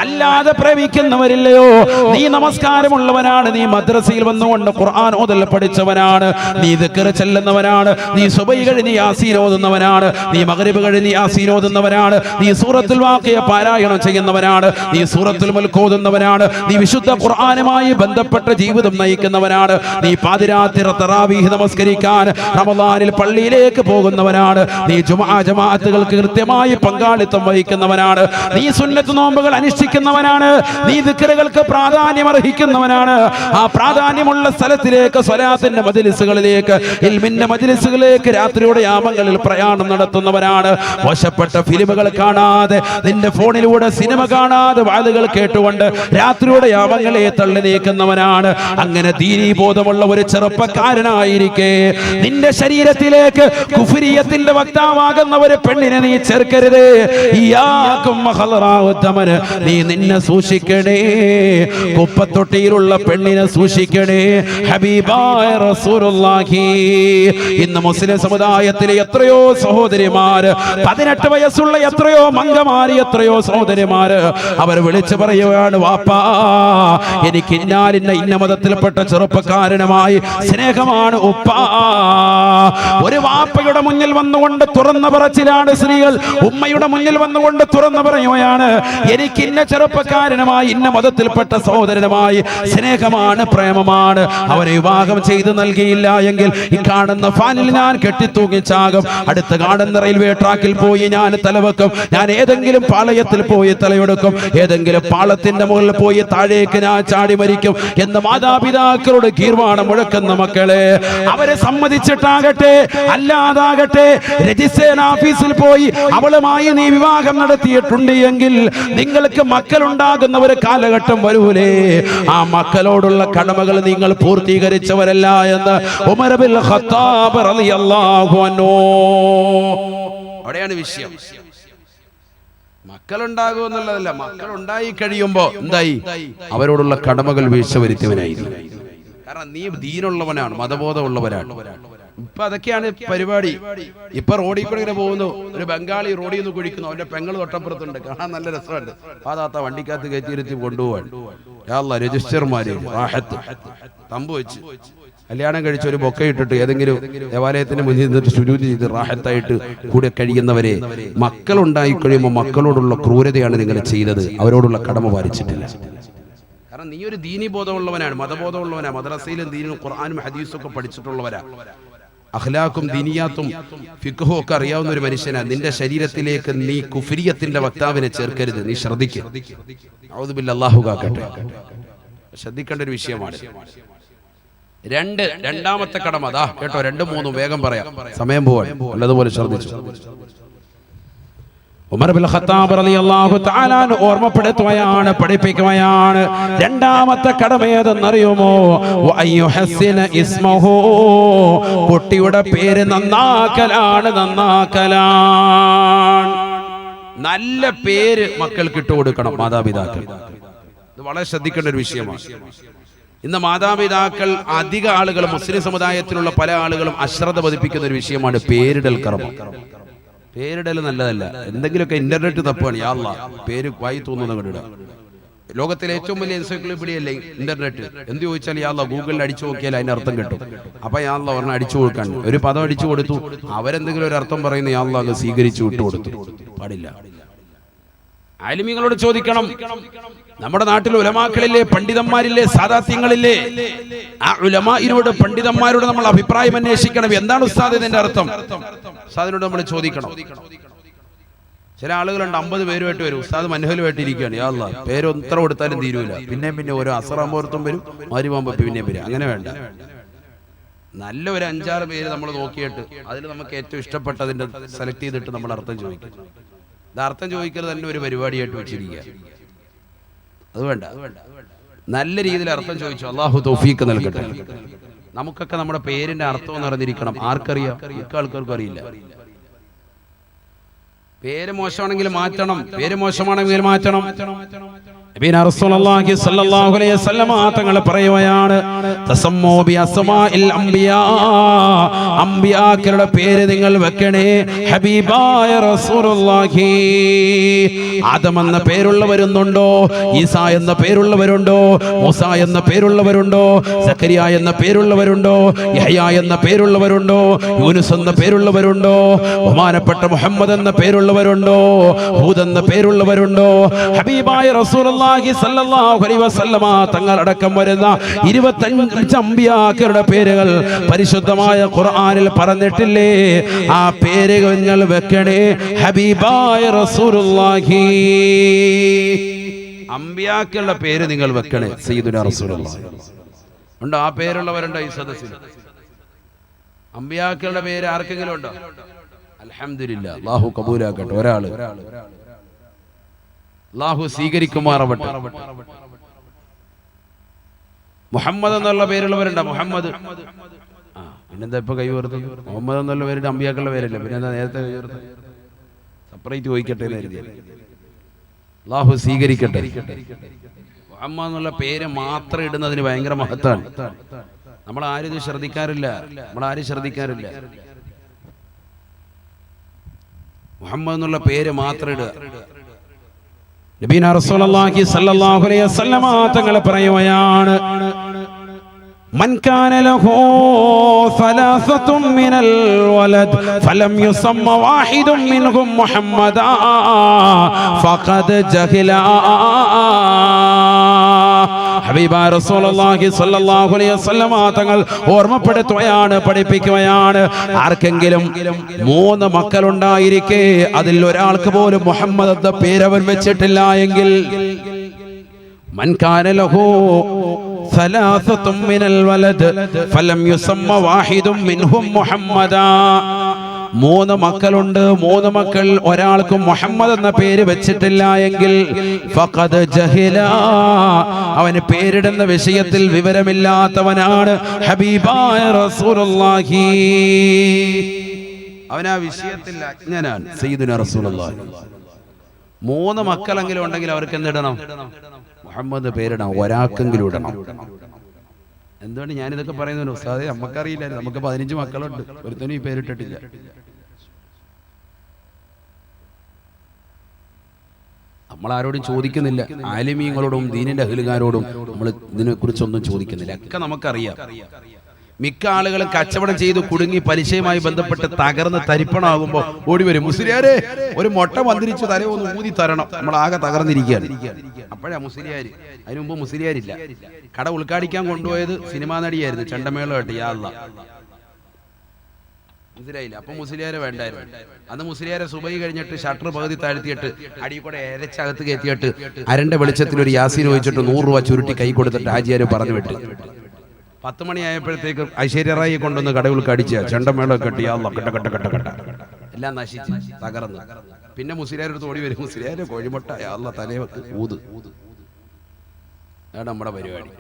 അല്ലാതെ പ്രേമിക്കുന്നവരില്ലയോ. നീ നമസ്കാരമുള്ളവനാണ്, നീ മദ്രസയിൽ വന്നുകൊണ്ട് ഖുർആൻ ഓതൽ പഠിച്ചവനാണ്, നീ ദിക്ർ ചെല്ലുന്നവനാണ്, നീ സുബഹി കഴിഞ്ഞ് യാസീൻ ഓതുന്നവനാണ്, നീ മഗ്രിബ് കഴിഞ്ഞ് യാസീൻ ഓതുന്നവനാണ്, നീ സൂറത്തുൽ വാഖിയ പാരായണം ചെയ്യുന്നവനാണ്, നീ സൂറത്തുൽ മുൽക്ക് ഓതുന്നവനാണ്, നീ വിശുദ്ധ ഖുർആനുമായി ബന്ധപ്പെട്ട ജീവിതം നയിക്കുന്നവനാണ്, നീ പാതിരാത്രി തറാവീഹ് നമസ്കരിക്കാൻ റമദാനിൽ പള്ളിയിലേക്ക് പോകുന്നവനാണ്, നീ ജുമുഅ ജമാഅത്തുകൾക്ക് കൃത്യമായി പങ്കാളിത്തം വഹിക്കുന്നവനാണ്, നീ സുന്നത്ത് നോമ്പുകൾ അനുഷ്ഠിക്കുന്നവനാണ്, നീ ദിക്റുകൾക്ക് പ്രാധാന്യം അർഹിക്കുന്നവനാണ്. ആ പ്രാധാന്യമുള്ള സ്ഥലത്തിലേക്ക്, സ്വലാത്തിന്റെ മജ്ലിസുകളിലേക്ക്, ഇൽമിന്റെ മജ്ലിസുകളിലേക്ക് രാത്രിയുടെ യാമങ്ങളിൽ പ്രയാണം നടത്തുന്നവനാണ്. മോശപ്പെട്ട ഫിലിമുകൾ കാണാതെ, നിന്റെ ഫോണിലൂടെ സിനിമ കാണാതെ, വാളുകൾ കേട്ടുകൊണ്ട് രാത്രിയുടെ യാമങ്ങളെ തള്ളി നീക്കുന്നവനാണ്. അങ്ങനെ ദീനീ ബോധമുള്ള ഒരു ചെറുപ്പക്കാരനായിരിക്കെ നിന്റെ ശരീരത്തിലേക്ക് കുഫ്രിയത്തിന്റെ വക്താവാകുന്ന ഒരു പെണ്ണിനെ നീ ചേർക്കരുത്. നീ നിന്നെ സൂക്ഷിക്കണേ, കുപ്പത്തൊട്ടിയിലുള്ള പെണ്ണിനെ സൂക്ഷിക്കണേ. ഹബീബായ റസൂലുള്ളാഹി. ഇന്ന് മുസ്ലിം സമുദായത്തിലെ എത്രയോ സഹോദരിമാര്, 18 വയസ്സുള്ള എത്രയോ മംഗമാരി, എത്രയോ സഹോദരിമാര്, അവർ വിളിച്ചു പറയുകയാണ്, വാപ്പാ എനിക്ക് ഇന്ന മതത്തിൽപ്പെട്ട ചെറുപ്പക്കാരനുമായി സ്നേഹമാണ് ഉപ്പാ. ഒരു വാപ്പയുടെ മുന്നിൽ വന്നുകൊണ്ട് തുറന്നു പറച്ചിലാണ് സ്ത്രീകൾ, ഉമ്മയുടെ മുന്നിൽ വന്നുകൊണ്ട് തുറന്നു പറയുകയാണ്, എനിക്ക് ഇന്ന ചെറുപ്പക്കാരനുമായി, ഇന്ന മതത്തിൽപ്പെട്ട സഹോദരനുമായി സ്നേഹമാണ്, പ്രേമമാണ്. അവരെ വിവാഹം ചെയ്ത് നൽകിയില്ല എങ്കിൽ ഈ കാണുന്ന ഫാനിൽ ഞാൻ കെട്ടിത്തൂങ്ങിച്ചാകും, അടുത്ത് കാണുന്ന റെയിൽവേ ട്രാക്കിൽ പോയി ഞാൻ തലവെക്കും, ഞാൻ ഏതെങ്കിലും പാളയത്തിൽ പോയി തലയെടുക്കും, ഏതെങ്കിലും പാളത്തിന്റെ മുകളിൽ പോയി താഴേക്ക് ഞാൻ ചാടി മരിക്കും എന്ന് മാതാപിതാക്കളോട് ഗീർവാണം മുഴക്കുന്ന മക്കളെ, അവരെ സമ്മതിച്ചിട്ടാകട്ടെ അല്ലാതാകട്ടെ, രജിസ്ട്രേഷൻ ഓഫീസിൽ പോയി അവളുമായി നീ വിവാഹം നടത്തിയിട്ടുണ്ട് എങ്കിൽ നിങ്ങൾക്ക് മക്കളുണ്ടാകുന്ന ഒരു കാലഘട്ടം വരൂലേ, ആ മക്കളോടുള്ള കടമകൾ നിങ്ങൾ പൂർത്തീകരിച്ചവരല്ല എന്ന് ഉമർ ബിൻ ഖത്താബ് റളിയല്ലാഹു അൻഹു. അവിടെയാണ് വിഷയം. മക്കളുണ്ടാകും എന്നുള്ളതല്ല, മക്കളുണ്ടായി കഴിയുമ്പോ എന്തായി, അവരോടുള്ള കടമകൾ വീഴ്ച വരുത്തിയവനായിരുന്നു. കാരണം നീ ദീനുള്ളവനാണ്, മതബോധമുള്ളവരാണ്. ഇപ്പൊ അതൊക്കെയാണ് പരിപാടി. ഇപ്പൊ റോഡിൽ കൂടെ ഇങ്ങനെ പോകുന്നു, ഒരു ബംഗാളി റോഡിൽ നിന്ന് കുഴിക്കുന്നു, അവന്റെ പെങ്ങൾ തൊട്ടപ്പുറത്തുണ്ട്, കാണാൻ നല്ല രസമുണ്ട്, ആ താത്ത വണ്ടിക്കകത്ത് കയറ്റിയിരുത്തി കൊണ്ടുപോകാൻ. രജിസ്റ്റർമാര് തമ്പ് വെച്ച് കല്യാണം കഴിച്ച ഒരു ബൊക്ക ഇട്ടിട്ട് ഏതെങ്കിലും ദേവാലയത്തിന് മുന്നിൽ നിന്നിട്ട് സുജൂദ് ചെയ്ത് റാഹത്തായിട്ട് കൂടെ കഴിയുന്നവരെ, മക്കളുണ്ടായി കഴിയുമ്പോൾ മക്കളോടുള്ള ക്രൂരതയാണ് നിങ്ങൾ ചെയ്തത്, അവരോടുള്ള കടമ പാലിച്ചിട്ടില്ല. കാരണം നീ ഒരു ദീനി ബോധമുള്ളവനാണ്, മതബോധമുള്ളവനാണ്, മദ്രസയിലും ദീനും ഖുർആനും ഹദീസും ഒക്കെ പഠിച്ചിട്ടുള്ളവരാ, അഖ്ലാഖും ദീനിയാത്തും ഫിഖ്ഹും ഒക്കെ അറിയാവുന്ന ഒരു മനുഷ്യനാ. നിന്റെ ശരീരത്തിലേക്ക് നീ കുഫ്രിയത്തിന്റെ വക്താവിനെ ചേർക്കരുത്, നീ ശ്രദ്ധിക്കുക. ഔദു ബില്ലാഹി, അല്ലാഹു കാക്കട്ടെ. ശ്രദ്ധിക്കേണ്ട ഒരു വിഷയമാണ്. രണ്ടാമത്തെ കടമ അതാ കേട്ടോ, 2, 3 വേഗം പറയാം, സമയം പോവാൻ, നല്ലതുപോലെ ശ്രദ്ധിച്ചു. ഉമർ ബിൻ ഖത്താബ് റളിയല്ലാഹു തആല ഓർമ്മപ്പെടുത്തുകയാണ്, പഠിപ്പിക്കുകയാണ്. രണ്ടാമത്തെ കടമ ഏതെന്നറിയുമോ? വഅയ്യുഹസ്സിന ഇസ്മഹു, കുട്ടിയുടെ പേര് നന്നാക്കലാണ്, നന്നാക്കലാണ്. നല്ല പേര് മക്കൾക്ക് ഇട്ടുകൊടുക്കണം മാതാപിതാക്കൾ. ഇത് വളരെ ശ്രദ്ധിക്കേണ്ട ഒരു വിഷയമാണ്. ഇന്ന് മാതാപിതാക്കൾ, അധിക ആളുകൾ, മുസ്ലിം സമുദായത്തിലുള്ള പല ആളുകളും അശ്രദ്ധ പതിപ്പിക്കുന്ന ഒരു വിഷയമാണ് പേരിടൽ കർമ്മം. പേരിടൽ നല്ലതല്ല, എന്തെങ്കിലുമൊക്കെ ഇന്റർനെറ്റ് തപ്പാണ്, യാ അല്ലാഹ് പേര് വായി തോന്നുന്ന കണ്ടിടുക. ലോകത്തിലെ ഏറ്റവും വലിയ എൻസൈക്ലോപീഡിയ അല്ലേ ഇന്റർനെറ്റ്. എന്ത് ചോദിച്ചാൽ യാ അല്ലാഹ് ഗൂഗിളിൽ അടിച്ചു നോക്കിയാൽ അതിന്റെ അർത്ഥം കിട്ടും. അപ്പൊ യാ അല്ലാഹ് പറഞ്ഞ അടിച്ചു കൊടുക്കാൻ ഒരു പദം അടിച്ചു കൊടുത്തു, അവരെന്തെങ്കിലും ഒരു അർത്ഥം പറയുന്ന യാ അല്ലാഹ് സ്വീകരിച്ചു വിട്ടുകൊടുത്തു. പാടില്ല. ആലിമീങ്ങളോട് ചോദിക്കണം. നമ്മുടെ നാട്ടിൽ ഉലമാക്കളില്ലേ, പണ്ഡിതന്മാരില്ലേ, സാദാത്യങ്ങളില്ലേ? ആ ഉലമാഇനോട്, പണ്ഡിതന്മാരോട് നമ്മൾ അഭിപ്രായം അന്വേഷിക്കണം. എന്താണ് ഉസ്താദ് ഇതിന്റെ അർത്ഥം? ഉസ്താദിനോട് നമ്മൾ ചോദിക്കണം. ചില ആളുകളുണ്ട് 50 പേരുമായിട്ട് വരും, ഉസ്താദ് മൻഹലുമായിട്ട് ഇരിക്കുകയാണ്. യാ അല്ലാഹ് പേര് എത്ര കൊടുത്താലും തീരൂല. പിന്നെ ഓരോ അസറാമ്പുറത്തും വരും, മാരിമാകുമ്പോ പിന്നെ വരും. അങ്ങനെ വേണ്ട. നല്ല ഒരു 5-6 പേര് നമ്മൾ നോക്കിയിട്ട് അതിൽ നമുക്ക് ഏറ്റവും ഇഷ്ടപ്പെട്ടതിന്റെ സെലക്ട് ചെയ്തിട്ട് നമ്മൾ അർത്ഥം ചോദിക്കും. ഇത് അർത്ഥം ചോദിക്കൽ തന്നെ ഒരു പരിപാടിയായിട്ട് വെച്ചിരിക്കുക. അത് വേണ്ട. നല്ല രീതിയിൽ അർത്ഥം ചോദിച്ചു. അള്ളാഹു തൗഫീഖ് നൽകട്ടെ. നമുക്കൊക്കെ നമ്മുടെ പേരിന്റെ അർത്ഥം എന്ന് അറിഞ്ഞിരിക്കണം. ആർക്കറിയാം? മിക്ക ആൾക്കാർക്കും അറിയില്ല. പേര് മോശമാണെങ്കിൽ മാറ്റണം, പേര് മോശമാണെങ്കിൽ മാറ്റണം. റസൂലുള്ളാഹി സ്വല്ലല്ലാഹു അലൈഹി വസല്ലം തങ്ങൾ പറയുകയാണ്, തസമ്മൂ ബി അസ്മാഇൽ അംബിയാ, അംബിയാക്കളുടെ പേര് നിങ്ങൾ വെക്കണേ. ഹബീബായ റസൂലുള്ളാഹി. ആദം എന്ന പേരുള്ളവരുണ്ടോ? ഈസാ എന്ന പേരുള്ളവരുണ്ടോ? മൂസ എന്ന പേരുള്ളവരുണ്ടോ? സക്കരിയ എന്ന പേരുള്ളവരുണ്ടോ? യഹ്യ എന്ന പേരുള്ളവരുണ്ടോ? യൂനുസ് എന്ന പേരുള്ളവരുണ്ടോ? ബഹുമാനപ്പെട്ട മുഹമ്മദ് എന്ന പേരുള്ളവരുണ്ടോ? ഹൂദ് എന്ന പേരുള്ളവരുണ്ടോ? ഹബീബായ റസൂലുള്ളാഹി സല്ലല്ലാഹു അലൈഹി വസല്ലമ തങ്ങളടക്കം വരുന്ന 25 അമ്പിയാക്കളുടെ പേരുകൾ പരിശുദ്ധമായ ഖുർആനിൽ പറഞ്ഞിട്ടില്ലേ? ആ പേരുകൾ നിങ്ങൾ വെക്കണേ. ഹബീബായ റസൂലുള്ളാഹി. അമ്പിയാക്കളുടെ പേര് നിങ്ങൾ വെക്കണേ. സയ്യിദുനാ റസൂലുള്ളാഹി ഉണ്ട്. ആ പേരുള്ളവരുണ്ടോ ഈ സദസ്സിൽ? അമ്പിയാക്കളുടെ പേര് ആർക്കെങ്കിലും ഉണ്ടോ? അൽഹംദുലില്ലാ, അല്ലാഹു കബൂലാക്കട്ടെ. ഒരാള് അല്ലാഹു സ്വീകരിക്കുമാറാവട്ടെ. മുഹമ്മദ് എന്നുള്ള പേരുള്ളവരുണ്ടോ? മുഹമ്മദ്. പിന്നെന്താ ഇപ്പൊ കൈ ഉയർത്തുന്നത്? മുഹമ്മദ് എന്നുള്ള പേരുടെ അമ്പിയാക്കളുടെ പേരല്ല, പിന്നെന്താ നേരത്തെ കൈ ഉയർത്തുന്നത്? സെപ്പറേറ്റ് ചോദിക്കട്ടെ എന്ന് കരുതി. അല്ലാഹു സ്വീകരിക്കട്ടെ. മുഹമ്മദ് എന്നുള്ള പേര് മാത്രം ഇടുന്നതിന് ഭയങ്കര മഹത്വമാണ്. നമ്മളാരും ഇത് ശ്രദ്ധിക്കാറില്ല. മുഹമ്മദ് എന്നുള്ള പേര് മാത്രം ഇടുക. നബീന റസൂലുള്ളാഹി സ്വല്ലല്ലാഹു അലൈഹി വസല്ലം തങ്ങൾ പറയുകയാണ്, മൻ കാന ലഹു സലാസത്തും മിനൽ വലദ് ഫലം യുസമ്മ വാഹിദും മിൻഹും മുഹമ്മദാ ഫഖദ് ജഹില. ഹബീബായ റസൂലുള്ളാഹി സ്വല്ലല്ലാഹു അലൈഹി വസല്ലം തങ്ങൾ ഓർമ്മപ്പെടുത്തുകയാണ്, പഠിപ്പിക്കുകയാണ്. ആർക്കെങ്കിലും 3 മക്കളുണ്ടായിരിക്കെ അതിൽ ഒരാൾക്ക് പോലും മുഹമ്മദ് എന്ന പേര് അവൻ വെച്ചിട്ടില്ല എങ്കിൽ, മൻ കാന ലഹു സലാസത്തും മിനൽ വലദ് ഫലം യുസമ്മ വാഹിദും മിൻഹും മുഹമ്മദാ. 3 മക്കളുണ്ട്, 3 മക്കൾ ഒരാൾക്കും മുഹമ്മദ് എന്ന പേര് വെച്ചിട്ടില്ല എങ്കിൽ ഫഖദ് ജഹില, അവന് പേരിടുന്ന വിഷയത്തിൽ വിവരമില്ലാത്തവനാണ്. ഹബീബായ റസൂലുള്ളാഹി. അവൻ ആ വിഷയത്തിൽ അജ്ഞനാണ്. സയ്യിദുനാ റസൂലുള്ളാഹി. 3 മക്കളെങ്കിലും ഉണ്ടെങ്കിൽ അവർക്ക് എന്തിടണം? മുഹമ്മദ് പേരിടണം. ഒരാൾക്കെങ്കിലും ഇടണം. എന്തുകൊണ്ട് ഞാനിതൊക്കെ പറയുന്നു? ഉസ്താദേ, നമുക്കറിയില്ല. നമുക്ക് 15 മക്കളുണ്ട്, ഒരുത്തനും ഈ പേരിട്ടിട്ടില്ല. നമ്മളാരോടും ചോദിക്കുന്നില്ല. ആലിമീങ്ങളോടും ദീനിന്റെ അഹ്ലുകാരോടും നമ്മൾ ഇതിനെ കുറിച്ചൊന്നും ചോദിക്കുന്നില്ല. ഒക്കെ നമുക്കറിയാം. മിക്ക ആളുകളും കച്ചവടം ചെയ്ത് കുടുങ്ങി പലിശയുമായി ബന്ധപ്പെട്ട് തകർന്ന് തരിപ്പണമാകുമ്പോൾ ഓടി വരും, മുസ്ലിയാരെ ഒരു മുട്ട മന്ത്രിച്ച് തല ഒന്ന് ഊതി തരണം, നമ്മളാകെ തകർന്നിരിക്കുകയാണ്. അപ്പോഴാ മുസ്ലിയാര്. അതിനു മുമ്പ് മുസ്ലിയാരില്ല. കട ഉദ്ഘാടിക്കാൻ കൊണ്ടുപോയത് സിനിമാ നടിയായിരുന്നു, ചെണ്ടമേളമായിട്ട്. യാ അല്ലാഹ്, മനസ്സിലായില്ല? അപ്പൊ മുസ്ലിയാരെ വേണ്ടായിരുന്നു. അന്ന് മുസ്ലിയാരെ സുബഹി കഴിഞ്ഞിട്ട് ഷട്ടർ പകുതി താഴ്ത്തിയിട്ട് അടിയിൽ കൂടെ എരച്ചകത്ത് കയറ്റിയിട്ട് അരണ്ട വെളിച്ചത്തിൽ ഒരു യാസീൻ ചോദിച്ചിട്ട് 100 രൂപ ചുരുട്ടി കൈ കൊടുത്തിട്ട് ഹാജിയാര് പറഞ്ഞു വിട്ട് 10 മണിയായപ്പോഴത്തേക്ക് ഐശ്വര്യ റായി കൊണ്ടുവന്ന് കട ഉദ്ഘാടിച്ച ചെണ്ടമേള കെട്ടി കെട്ട കെട്ട കെട്ട കെട്ട എല്ലാം നശിച്ച് തകർന്ന്. പിന്നെ മുസ്ലിയാരുടെ തോടി വരും, മുസ്ലിയാരെ കോഴിമുട്ട അല്ലാഹ് തലേ ഊത്. അതാണ് നമ്മുടെ പരിപാടി.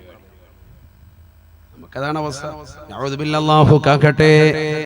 നമുക്കതാണ് അവസ്ഥ. അഊദു ബില്ലാഹി കാക്കട്ടെ.